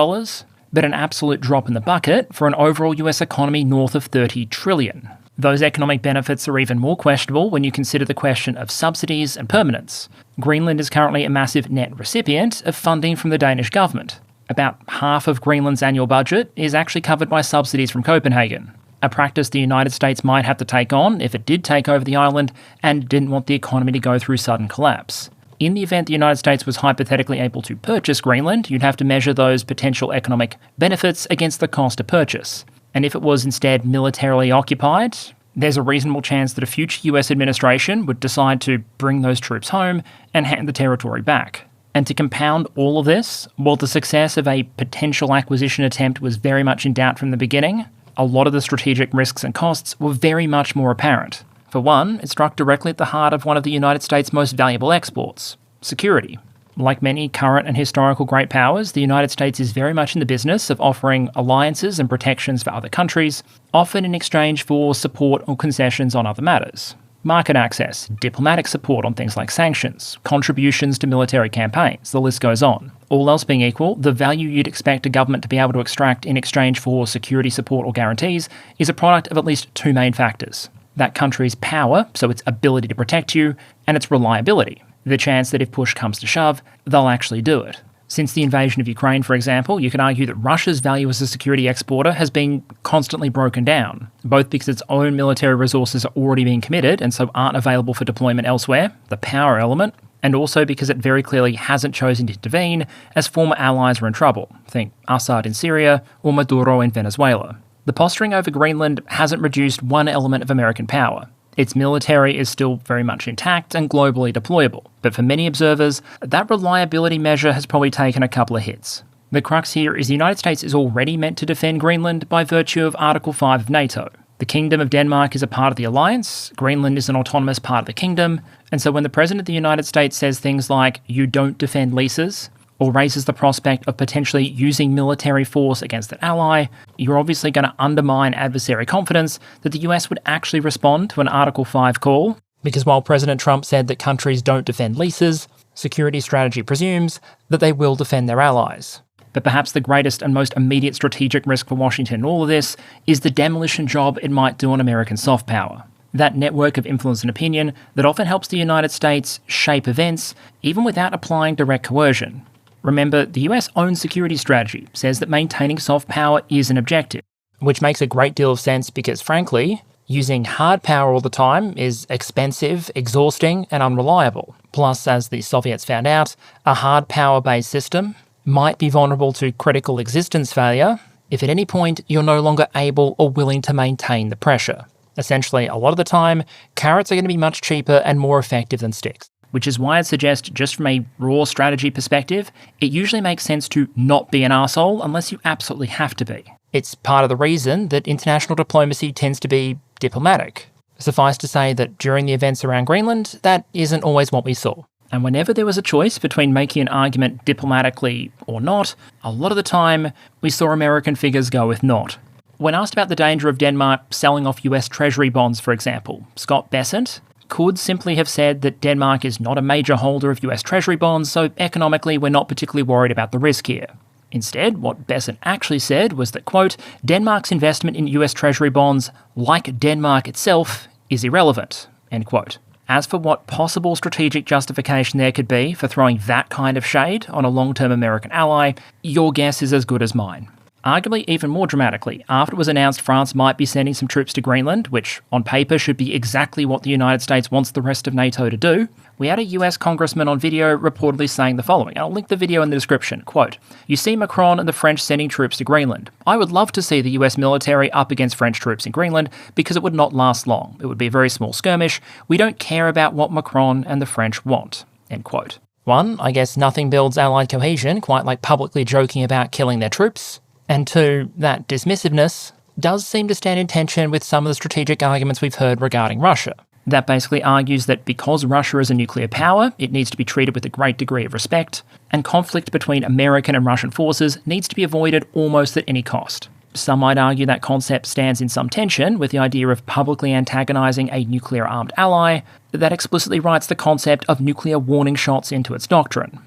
but an absolute drop in the bucket for an overall US economy north of $30 trillion. Those economic benefits are even more questionable when you consider the question of subsidies and permanence. Greenland is currently a massive net recipient of funding from the Danish government. About half of Greenland's annual budget is actually covered by subsidies from Copenhagen, a practice the United States might have to take on if it did take over the island and didn't want the economy to go through sudden collapse. In the event the United States was hypothetically able to purchase Greenland, you'd have to measure those potential economic benefits against the cost of purchase. And if it was instead militarily occupied, there's a reasonable chance that a future US administration would decide to bring those troops home and hand the territory back. And to compound all of this, while the success of a potential acquisition attempt was very much in doubt from the beginning, a lot of the strategic risks and costs were very much more apparent. For one, it struck directly at the heart of one of the United States' most valuable exports, security. Like many current and historical great powers, the United States is very much in the business of offering alliances and protections for other countries, often in exchange for support or concessions on other matters. Market access, diplomatic support on things like sanctions, contributions to military campaigns, the list goes on. All else being equal, the value you'd expect a government to be able to extract in exchange for security support or guarantees is a product of at least two main factors. That country's power, so its ability to protect you, and its reliability. The chance that if push comes to shove, they'll actually do it. Since the invasion of Ukraine, for example, you could argue that Russia's value as a security exporter has been constantly broken down, both because its own military resources are already being committed and so aren't available for deployment elsewhere, the power element, and also because it very clearly hasn't chosen to intervene as former allies are in trouble. Think Assad in Syria or Maduro in Venezuela. The posturing over Greenland hasn't reduced one element of American power. Its military is still very much intact and globally deployable, but for many observers, that reliability measure has probably taken a couple of hits. The crux here is the United States is already meant to defend Greenland by virtue of Article 5 of NATO. The Kingdom of Denmark is a part of the alliance, Greenland is an autonomous part of the kingdom, and so when the President of the United States says things like, "you don't defend leases," or raises the prospect of potentially using military force against an ally, you're obviously going to undermine adversary confidence that the US would actually respond to an Article 5 call, because while President Trump said that countries don't defend leases, security strategy presumes that they will defend their allies. But perhaps the greatest and most immediate strategic risk for Washington in all of this is the demolition job it might do on American soft power. That network of influence and opinion that often helps the United States shape events, even without applying direct coercion. Remember, the US own security strategy says that maintaining soft power is an objective, which makes a great deal of sense because, frankly, using hard power all the time is expensive, exhausting, and unreliable. Plus, as the Soviets found out, a hard power-based system might be vulnerable to critical existence failure if at any point you're no longer able or willing to maintain the pressure. Essentially, a lot of the time, carrots are going to be much cheaper and more effective than sticks. Which is why I'd suggest, just from a raw strategy perspective, it usually makes sense to not be an arsehole unless you absolutely have to be. It's part of the reason that international diplomacy tends to be diplomatic. Suffice to say that during the events around Greenland, that isn't always what we saw. And whenever there was a choice between making an argument diplomatically or not, a lot of the time we saw American figures go with not. When asked about the danger of Denmark selling off US Treasury bonds, for example, Scott Bessent could simply have said that Denmark is not a major holder of US Treasury bonds, so economically we're not particularly worried about the risk here. Instead, what Bessent actually said was that, quote, Denmark's investment in US Treasury bonds, like Denmark itself, is irrelevant, end quote. As for what possible strategic justification there could be for throwing that kind of shade on a long-term American ally, your guess is as good as mine. Arguably even more dramatically, after it was announced France might be sending some troops to Greenland, which on paper should be exactly what the United States wants the rest of NATO to do, we had a US congressman on video reportedly saying the following. I'll link the video in the description. Quote, "You see Macron and the French sending troops to Greenland. I would love to see the US military up against French troops in Greenland because it would not last long. It would be a very small skirmish. We don't care about what Macron and the French want." End quote. One, I guess nothing builds allied cohesion quite like publicly joking about killing their troops. And two, that dismissiveness does seem to stand in tension with some of the strategic arguments we've heard regarding Russia. That basically argues that because Russia is a nuclear power, it needs to be treated with a great degree of respect, and conflict between American and Russian forces needs to be avoided almost at any cost. Some might argue that concept stands in some tension with the idea of publicly antagonising a nuclear-armed ally that explicitly writes the concept of nuclear warning shots into its doctrine.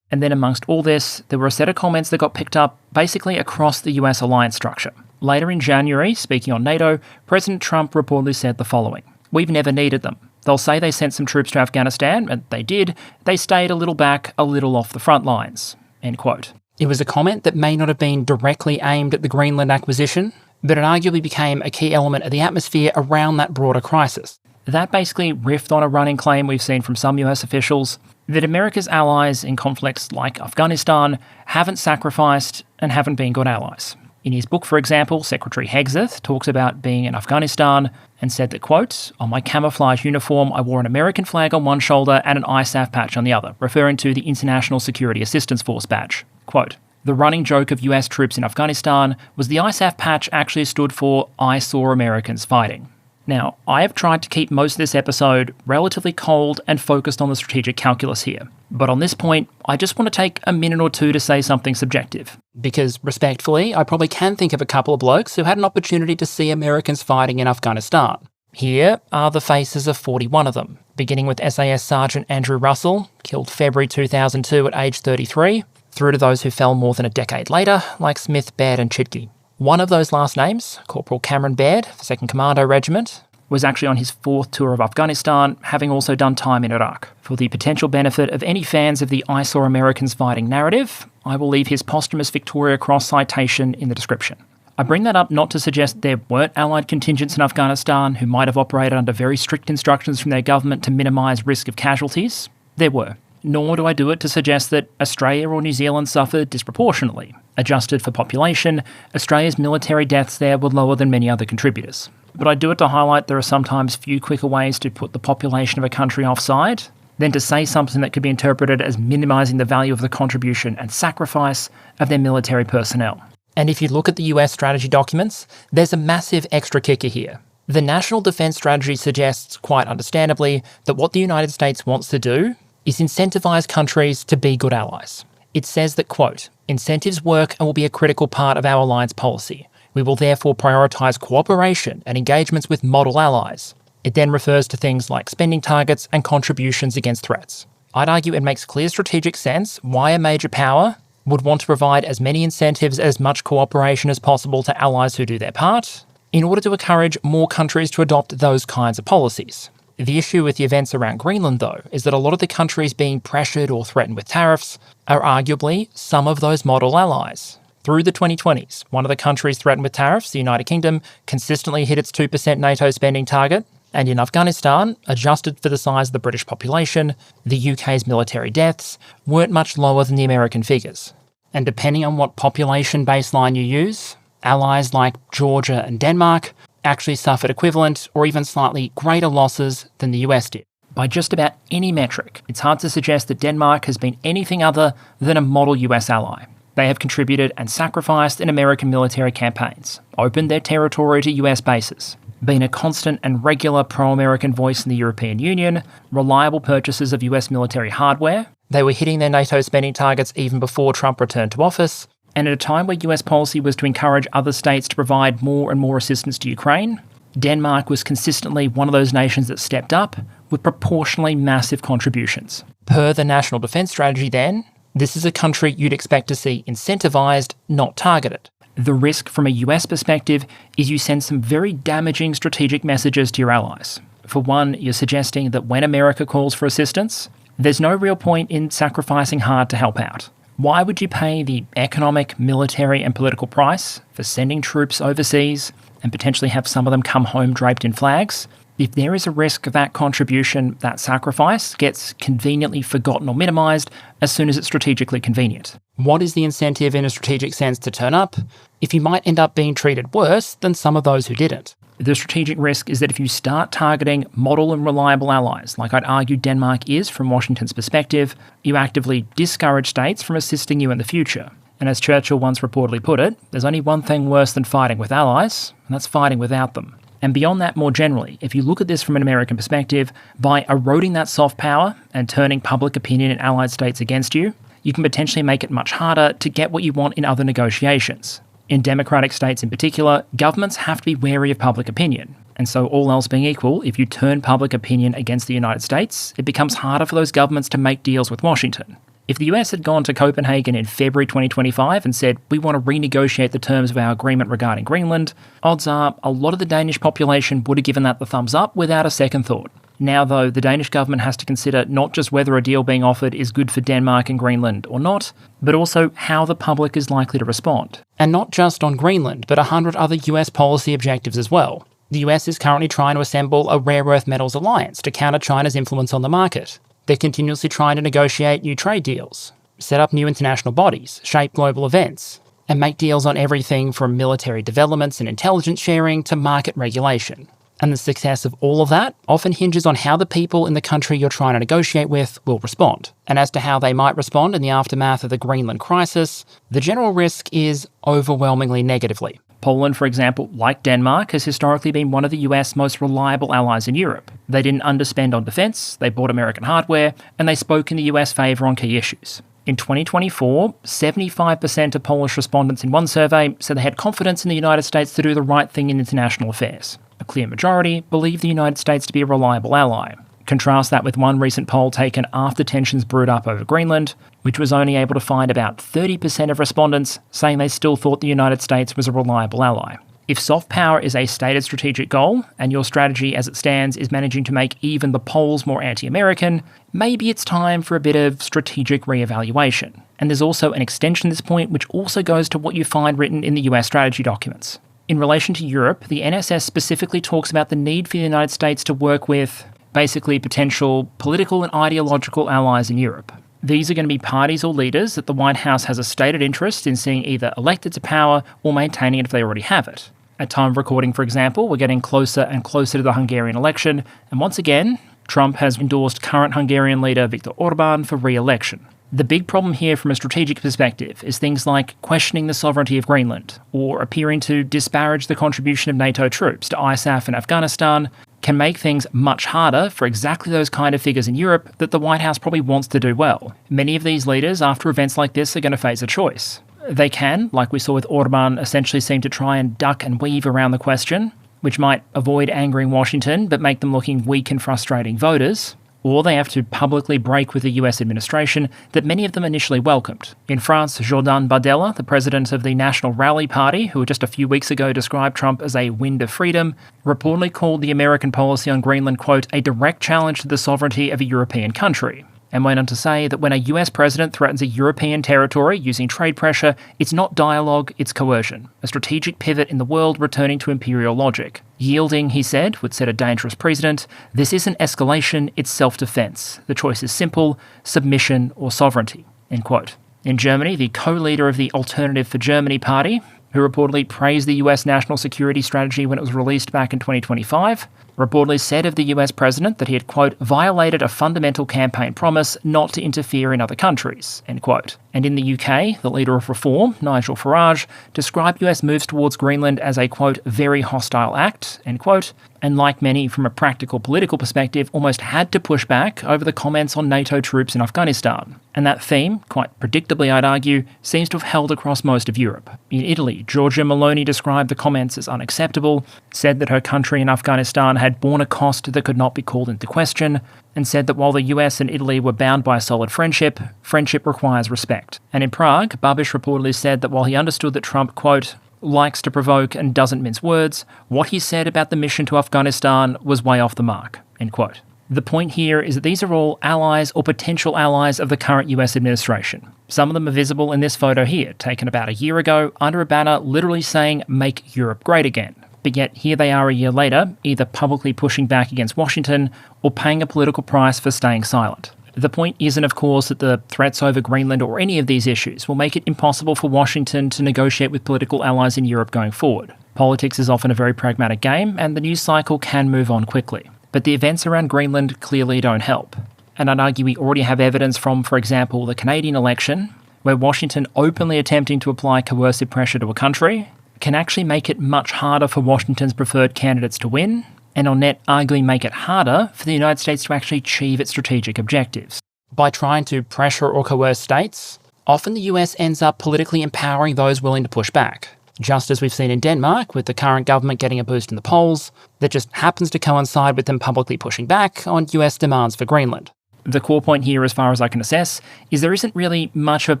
And then amongst all this, there were a set of comments that got picked up basically across the US alliance structure. Later in January, speaking on NATO, President Trump reportedly said the following: "We've never needed them. They'll say they sent some troops to Afghanistan, and they did. They stayed a little back, a little off the front lines." End quote. It was a comment that may not have been directly aimed at the Greenland acquisition, but it arguably became a key element of the atmosphere around that broader crisis. That basically riffed on a running claim we've seen from some US officials that America's allies in conflicts like Afghanistan haven't sacrificed and haven't been good allies. In his book, for example, Secretary Hegseth talks about being in Afghanistan and said that, quote, "On my camouflage uniform, I wore an American flag on one shoulder and an ISAF patch on the other," referring to the International Security Assistance Force badge. Quote, "The running joke of US troops in Afghanistan was the ISAF patch actually stood for I saw Americans fighting." Now, I have tried to keep most of this episode relatively cold and focused on the strategic calculus here. But on this point, I just want to take a minute or two to say something subjective. Because, respectfully, I probably can think of a couple of blokes who had an opportunity to see Americans fighting in Afghanistan. Here are the faces of 41 of them, beginning with SAS Sergeant Andrew Russell, killed February 2002 at age 33, through to those who fell more than a decade later, like Smith, Baird and Chitke. One of those last names, Corporal Cameron Baird, 2nd Commando Regiment, was actually on his 4th tour of Afghanistan, having also done time in Iraq. For the potential benefit of any fans of the "I saw Americans fighting" narrative, I will leave his posthumous Victoria Cross citation in the description. I bring that up not to suggest there weren't Allied contingents in Afghanistan who might have operated under very strict instructions from their government to minimise risk of casualties. There were. Nor do I do it to suggest that Australia or New Zealand suffered disproportionately. Adjusted for population, Australia's military deaths there were lower than many other contributors. But I do it to highlight there are sometimes few quicker ways to put the population of a country offside than to say something that could be interpreted as minimising the value of the contribution and sacrifice of their military personnel. And if you look at the US strategy documents, there's a massive extra kicker here. The National Defence Strategy suggests, quite understandably, that what the United States wants to do is incentivise countries to be good allies. It says that, quote, "Incentives work and will be a critical part of our alliance policy. We will therefore prioritise cooperation and engagements with model allies." It then refers to things like spending targets and contributions against threats. I'd argue it makes clear strategic sense why a major power would want to provide as many incentives, as much cooperation as possible to allies who do their part, in order to encourage more countries to adopt those kinds of policies. The issue with the events around Greenland, though, is that a lot of the countries being pressured or threatened with tariffs are arguably some of those model allies. Through the 2020s, one of the countries threatened with tariffs, the United Kingdom, consistently hit its 2% NATO spending target, and in Afghanistan, adjusted for the size of the British population, the UK's military deaths weren't much lower than the American figures. And depending on what population baseline you use, allies like Georgia and Denmark actually suffered equivalent or even slightly greater losses than the US did. By just about any metric, it's hard to suggest that Denmark has been anything other than a model US ally. They have contributed and sacrificed in American military campaigns, opened their territory to US bases, been a constant and regular pro-American voice in the European Union, reliable purchasers of US military hardware. They were hitting their NATO spending targets even before Trump returned to office. And at a time where US policy was to encourage other states to provide more and more assistance to Ukraine, Denmark was consistently one of those nations that stepped up with proportionally massive contributions. Per the National Defence Strategy then, this is a country you'd expect to see incentivised, not targeted. The risk from a US perspective is you send some very damaging strategic messages to your allies. For one, you're suggesting that when America calls for assistance, there's no real point in sacrificing hard to help out. Why would you pay the economic, military and political price for sending troops overseas and potentially have some of them come home draped in flags if there is a risk that contribution, that sacrifice, gets conveniently forgotten or minimised as soon as it's strategically convenient? What is the incentive in a strategic sense to turn up if you might end up being treated worse than some of those who didn't? The strategic risk is that if you start targeting model and reliable allies, like I'd argue Denmark is from Washington's perspective, you actively discourage states from assisting you in the future. And as Churchill once reportedly put it, there's only one thing worse than fighting with allies, and that's fighting without them. And beyond that, more generally, if you look at this from an American perspective, by eroding that soft power and turning public opinion in allied states against you, you can potentially make it much harder to get what you want in other negotiations. In democratic states in particular, governments have to be wary of public opinion. And so all else being equal, if you turn public opinion against the United States, it becomes harder for those governments to make deals with Washington. If the US had gone to Copenhagen in February 2025 and said, we want to renegotiate the terms of our agreement regarding Greenland, odds are a lot of the Danish population would have given that the thumbs up without a second thought. Now, though, the Danish government has to consider not just whether a deal being offered is good for Denmark and Greenland or not, but also how the public is likely to respond. And not just on Greenland, but 100 other US policy objectives as well. The US is currently trying to assemble a rare earth metals alliance to counter China's influence on the market. They're continuously trying to negotiate new trade deals, set up new international bodies, shape global events, and make deals on everything from military developments and intelligence sharing to market regulation. And the success of all of that often hinges on how the people in the country you're trying to negotiate with will respond. And as to how they might respond in the aftermath of the Greenland crisis, the general risk is overwhelmingly negatively. Poland, for example, like Denmark, has historically been one of the US most reliable allies in Europe. They didn't underspend on defence, they bought American hardware, and they spoke in the US favour on key issues. In 2024, 75% of Polish respondents in one survey said they had confidence in the United States to do the right thing in international affairs. A clear majority believe the United States to be a reliable ally. Contrast that with one recent poll taken after tensions brewed up over Greenland, which was only able to find about 30% of respondents saying they still thought the United States was a reliable ally. If soft power is a stated strategic goal, and your strategy as it stands is managing to make even the Poles more anti-American, maybe it's time for a bit of strategic re-evaluation. And there's also an extension to this point which also goes to what you find written in the US strategy documents. In relation to Europe, the NSS specifically talks about the need for the United States to work with basically potential political and ideological allies in Europe. These are going to be parties or leaders that the White House has a stated interest in seeing either elected to power or maintaining it if they already have it. At time of recording, for example, we're getting closer and closer to the Hungarian election, and once again, Trump has endorsed current Hungarian leader Viktor Orbán for re-election. The big problem here from a strategic perspective is things like questioning the sovereignty of Greenland, or appearing to disparage the contribution of NATO troops to ISAF in Afghanistan, can make things much harder for exactly those kind of figures in Europe that the White House probably wants to do well. Many of these leaders, after events like this, are going to face a choice. They can, like we saw with Orbán, essentially seem to try and duck and weave around the question, which might avoid angering Washington but make them looking weak and frustrating voters, or they have to publicly break with the US administration that many of them initially welcomed. In France, Jordan Bardella, the president of the National Rally Party, who just a few weeks ago described Trump as a wind of freedom, reportedly called the American policy on Greenland, quote, a direct challenge to the sovereignty of a European country, and went on to say that when a US president threatens a European territory using trade pressure, it's not dialogue, it's coercion, a strategic pivot in the world returning to imperial logic. Yielding, he said, would set a dangerous precedent. This isn't escalation, it's self-defense. The choice is simple, submission or sovereignty, end quote. In Germany, the co-leader of the Alternative for Germany party, who reportedly praised the US national security strategy when it was released back in 2025, reportedly said of the US president that he had, quote, violated a fundamental campaign promise not to interfere in other countries, end quote. And in the UK, the leader of Reform, Nigel Farage, described US moves towards Greenland as a, quote, very hostile act, end quote, and like many from a practical political perspective, almost had to push back over the comments on NATO troops in Afghanistan. And that theme, quite predictably I'd argue, seems to have held across most of Europe. In Italy, Giorgia Meloni described the comments as unacceptable, said that her country in Afghanistan had borne a cost that could not be called into question, and said that while the US and Italy were bound by a solid friendship, friendship requires respect. And in Prague, Babiš reportedly said that while he understood that Trump, quote, likes to provoke and doesn't mince words, what he said about the mission to Afghanistan was way off the mark, end quote. The point here is that these are all allies or potential allies of the current US administration. Some of them are visible in this photo here, taken about a year ago, under a banner literally saying, "Make Europe Great Again." But yet here they are a year later, either publicly pushing back against Washington or paying a political price for staying silent. The point isn't, of course, that the threats over Greenland or any of these issues will make it impossible for Washington to negotiate with political allies in Europe going forward. Politics is often a very pragmatic game, and the news cycle can move on quickly. But the events around Greenland clearly don't help. And I'd argue we already have evidence from, for example, the Canadian election, where Washington openly attempting to apply coercive pressure to a country can actually make it much harder for Washington's preferred candidates to win, and on net arguably make it harder for the United States to actually achieve its strategic objectives. By trying to pressure or coerce states, often the US ends up politically empowering those willing to push back, just as we've seen in Denmark with the current government getting a boost in the polls that just happens to coincide with them publicly pushing back on US demands for Greenland. The core point here, as far as I can assess, is there isn't really much of a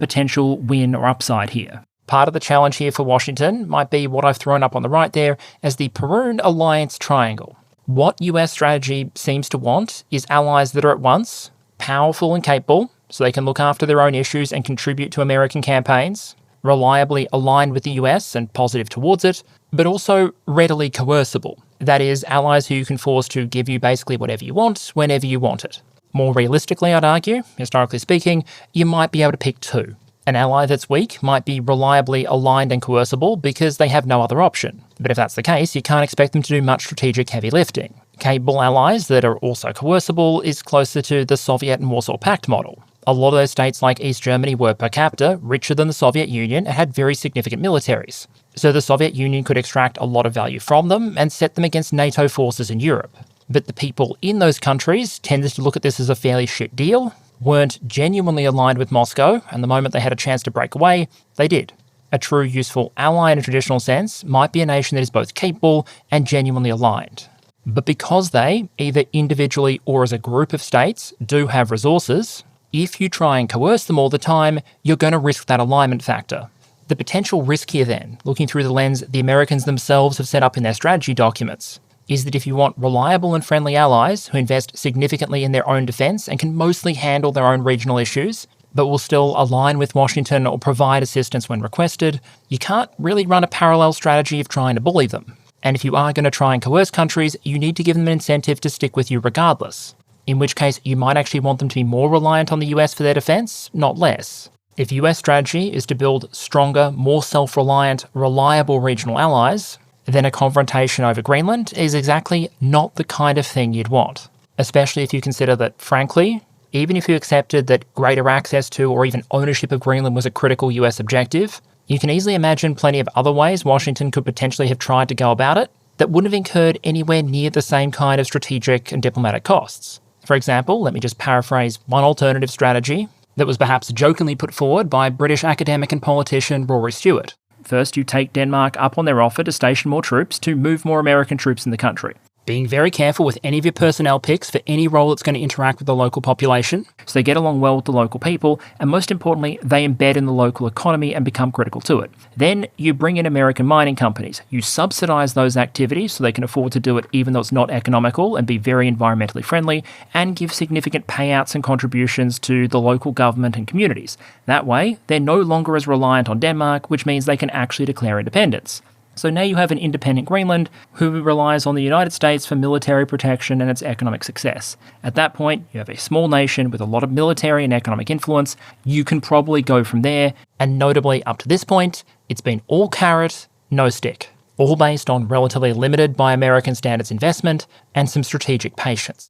potential win or upside here. Part of the challenge here for Washington might be what I've thrown up on the right there as the Perun Alliance Triangle. What US strategy seems to want is allies that are at once powerful and capable, so they can look after their own issues and contribute to American campaigns, reliably aligned with the US and positive towards it, but also readily coercible. That is, allies who you can force to give you basically whatever you want, whenever you want it. More realistically, I'd argue, historically speaking, you might be able to pick two. An ally that's weak might be reliably aligned and coercible because they have no other option. But if that's the case, you can't expect them to do much strategic heavy lifting. Capable allies that are also coercible is closer to the Soviet and Warsaw Pact model. A lot of those states like East Germany were per capita richer than the Soviet Union and had very significant militaries. So the Soviet Union could extract a lot of value from them and set them against NATO forces in Europe. But the people in those countries tended to look at this as a fairly shit deal, weren't genuinely aligned with Moscow, and the moment they had a chance to break away, they did. A true useful ally in a traditional sense might be a nation that is both capable and genuinely aligned. But because they, either individually or as a group of states, do have resources, if you try and coerce them all the time, you're going to risk that alignment factor. The potential risk here then, looking through the lens the Americans themselves have set up in their strategy documents, is that if you want reliable and friendly allies who invest significantly in their own defence and can mostly handle their own regional issues, but will still align with Washington or provide assistance when requested, you can't really run a parallel strategy of trying to bully them. And if you are going to try and coerce countries, you need to give them an incentive to stick with you regardless, in which case you might actually want them to be more reliant on the US for their defence, not less. If US strategy is to build stronger, more self-reliant, reliable regional allies, then a confrontation over Greenland is exactly not the kind of thing you'd want, especially if you consider that, frankly, even if you accepted that greater access to or even ownership of Greenland was a critical US objective, you can easily imagine plenty of other ways Washington could potentially have tried to go about it that wouldn't have incurred anywhere near the same kind of strategic and diplomatic costs. For example, let me just paraphrase one alternative strategy that was perhaps jokingly put forward by British academic and politician Rory Stewart. First, you take Denmark up on their offer to station more troops to move more American troops in the country, being very careful with any of your personnel picks for any role that's going to interact with the local population, so they get along well with the local people, and most importantly, they embed in the local economy and become critical to it. Then you bring in American mining companies. You subsidise those activities so they can afford to do it even though it's not economical and be very environmentally friendly, and give significant payouts and contributions to the local government and communities. That way, they're no longer as reliant on Denmark, which means they can actually declare independence. So now you have an independent Greenland who relies on the United States for military protection and its economic success. At that point, you have a small nation with a lot of military and economic influence. You can probably go from there, and notably up to this point, it's been all carrot, no stick, all based on relatively limited by American standards investment and some strategic patience.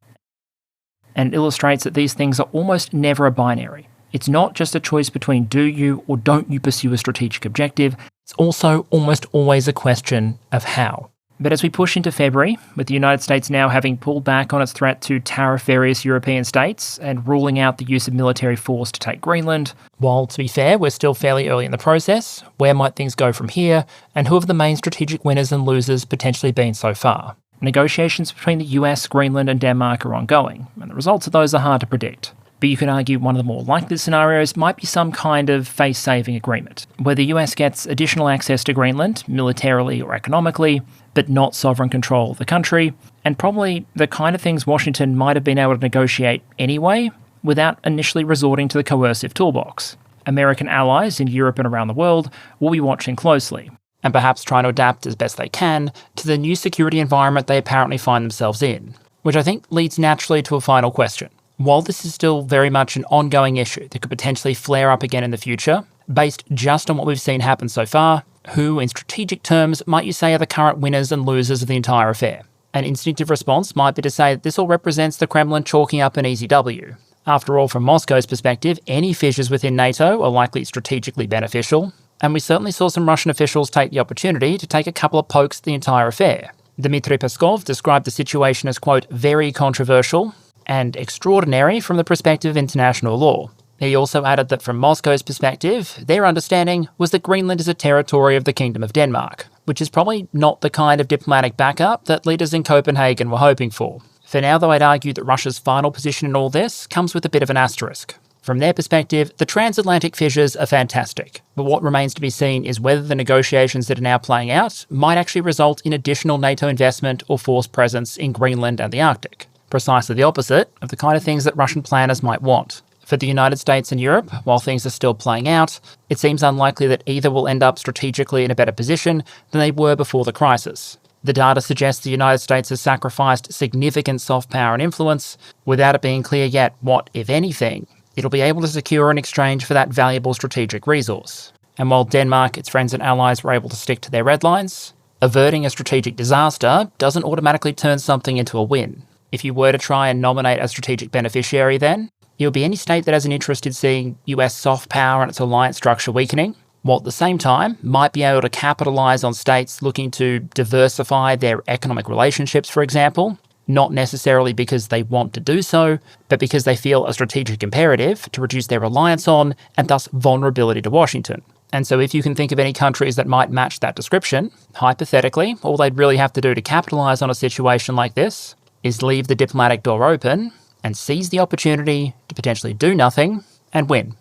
And it illustrates that these things are almost never a binary. It's not just a choice between do you or don't you pursue a strategic objective. It's also almost always a question of how. But as we push into February, with the United States now having pulled back on its threat to tariff various European states and ruling out the use of military force to take Greenland, while to be fair, we're still fairly early in the process, where might things go from here, and who have the main strategic winners and losers potentially been so far? Negotiations between the US, Greenland and Denmark are ongoing, and the results of those are hard to predict. But you could argue one of the more likely scenarios might be some kind of face-saving agreement, where the US gets additional access to Greenland, militarily or economically, but not sovereign control of the country, and probably the kind of things Washington might have been able to negotiate anyway, without initially resorting to the coercive toolbox. American allies in Europe and around the world will be watching closely, and perhaps trying to adapt as best they can to the new security environment they apparently find themselves in, which I think leads naturally to a final question. While this is still very much an ongoing issue that could potentially flare up again in the future, based just on what we've seen happen so far, who, in strategic terms, might you say are the current winners and losers of the entire affair? An instinctive response might be to say that this all represents the Kremlin chalking up an easy W. After all, from Moscow's perspective, any fissures within NATO are likely strategically beneficial, and we certainly saw some Russian officials take the opportunity to take a couple of pokes at the entire affair. Dmitry Peskov described the situation as, quote, very controversial and extraordinary from the perspective of international law. He also added that from Moscow's perspective, their understanding was that Greenland is a territory of the Kingdom of Denmark, which is probably not the kind of diplomatic backup that leaders in Copenhagen were hoping for. For now, though, I'd argue that Russia's final position in all this comes with a bit of an asterisk. From their perspective, the transatlantic fissures are fantastic, but what remains to be seen is whether the negotiations that are now playing out might actually result in additional NATO investment or force presence in Greenland and the Arctic. Precisely the opposite of the kind of things that Russian planners might want. For the United States and Europe, while things are still playing out, it seems unlikely that either will end up strategically in a better position than they were before the crisis. The data suggests the United States has sacrificed significant soft power and influence, without it being clear yet what, if anything, it'll be able to secure in exchange for that valuable strategic resource. And while Denmark, its friends and allies were able to stick to their red lines, averting a strategic disaster doesn't automatically turn something into a win. If you were to try and nominate a strategic beneficiary then, it would be any state that has an interest in seeing US soft power and its alliance structure weakening, while at the same time might be able to capitalise on states looking to diversify their economic relationships, for example, not necessarily because they want to do so, but because they feel a strategic imperative to reduce their reliance on and thus vulnerability to Washington. And so if you can think of any countries that might match that description, hypothetically, all they'd really have to do to capitalise on a situation like this is leave the diplomatic door open and seize the opportunity to potentially do nothing and win.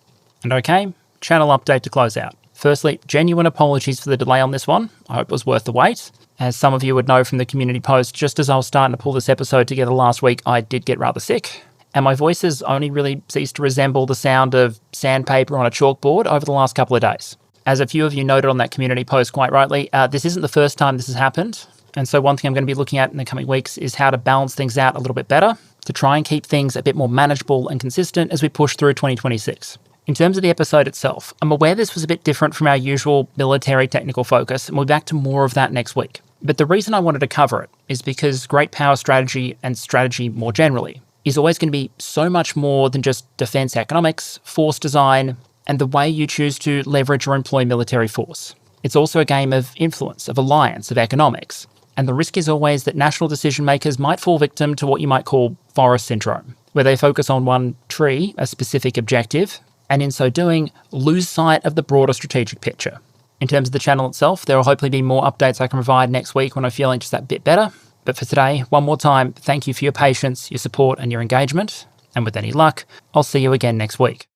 And okay, channel update to close out. Firstly, genuine apologies for the delay on this one. I hope it was worth the wait. As some of you would know from the community post, just as I was starting to pull this episode together last week, I did get rather sick. And my voice has only really ceased to resemble the sound of sandpaper on a chalkboard over the last couple of days. As a few of you noted on that community post quite rightly, this isn't the first time this has happened. And so one thing I'm going to be looking at in the coming weeks is how to balance things out a little bit better to try and keep things a bit more manageable and consistent as we push through 2026. In terms of the episode itself, I'm aware this was a bit different from our usual military technical focus, and we'll be back to more of that next week. But the reason I wanted to cover it is because great power strategy and strategy more generally is always going to be so much more than just defense economics, force design, and the way you choose to leverage or employ military force. It's also a game of influence, of alliance, of economics. And the risk is always that national decision makers might fall victim to what you might call forest syndrome, where they focus on one tree, a specific objective, and in so doing, lose sight of the broader strategic picture. In terms of the channel itself, there will hopefully be more updates I can provide next week when I'm feeling just that bit better. But for today, one more time, thank you for your patience, your support, and your engagement. And with any luck, I'll see you again next week.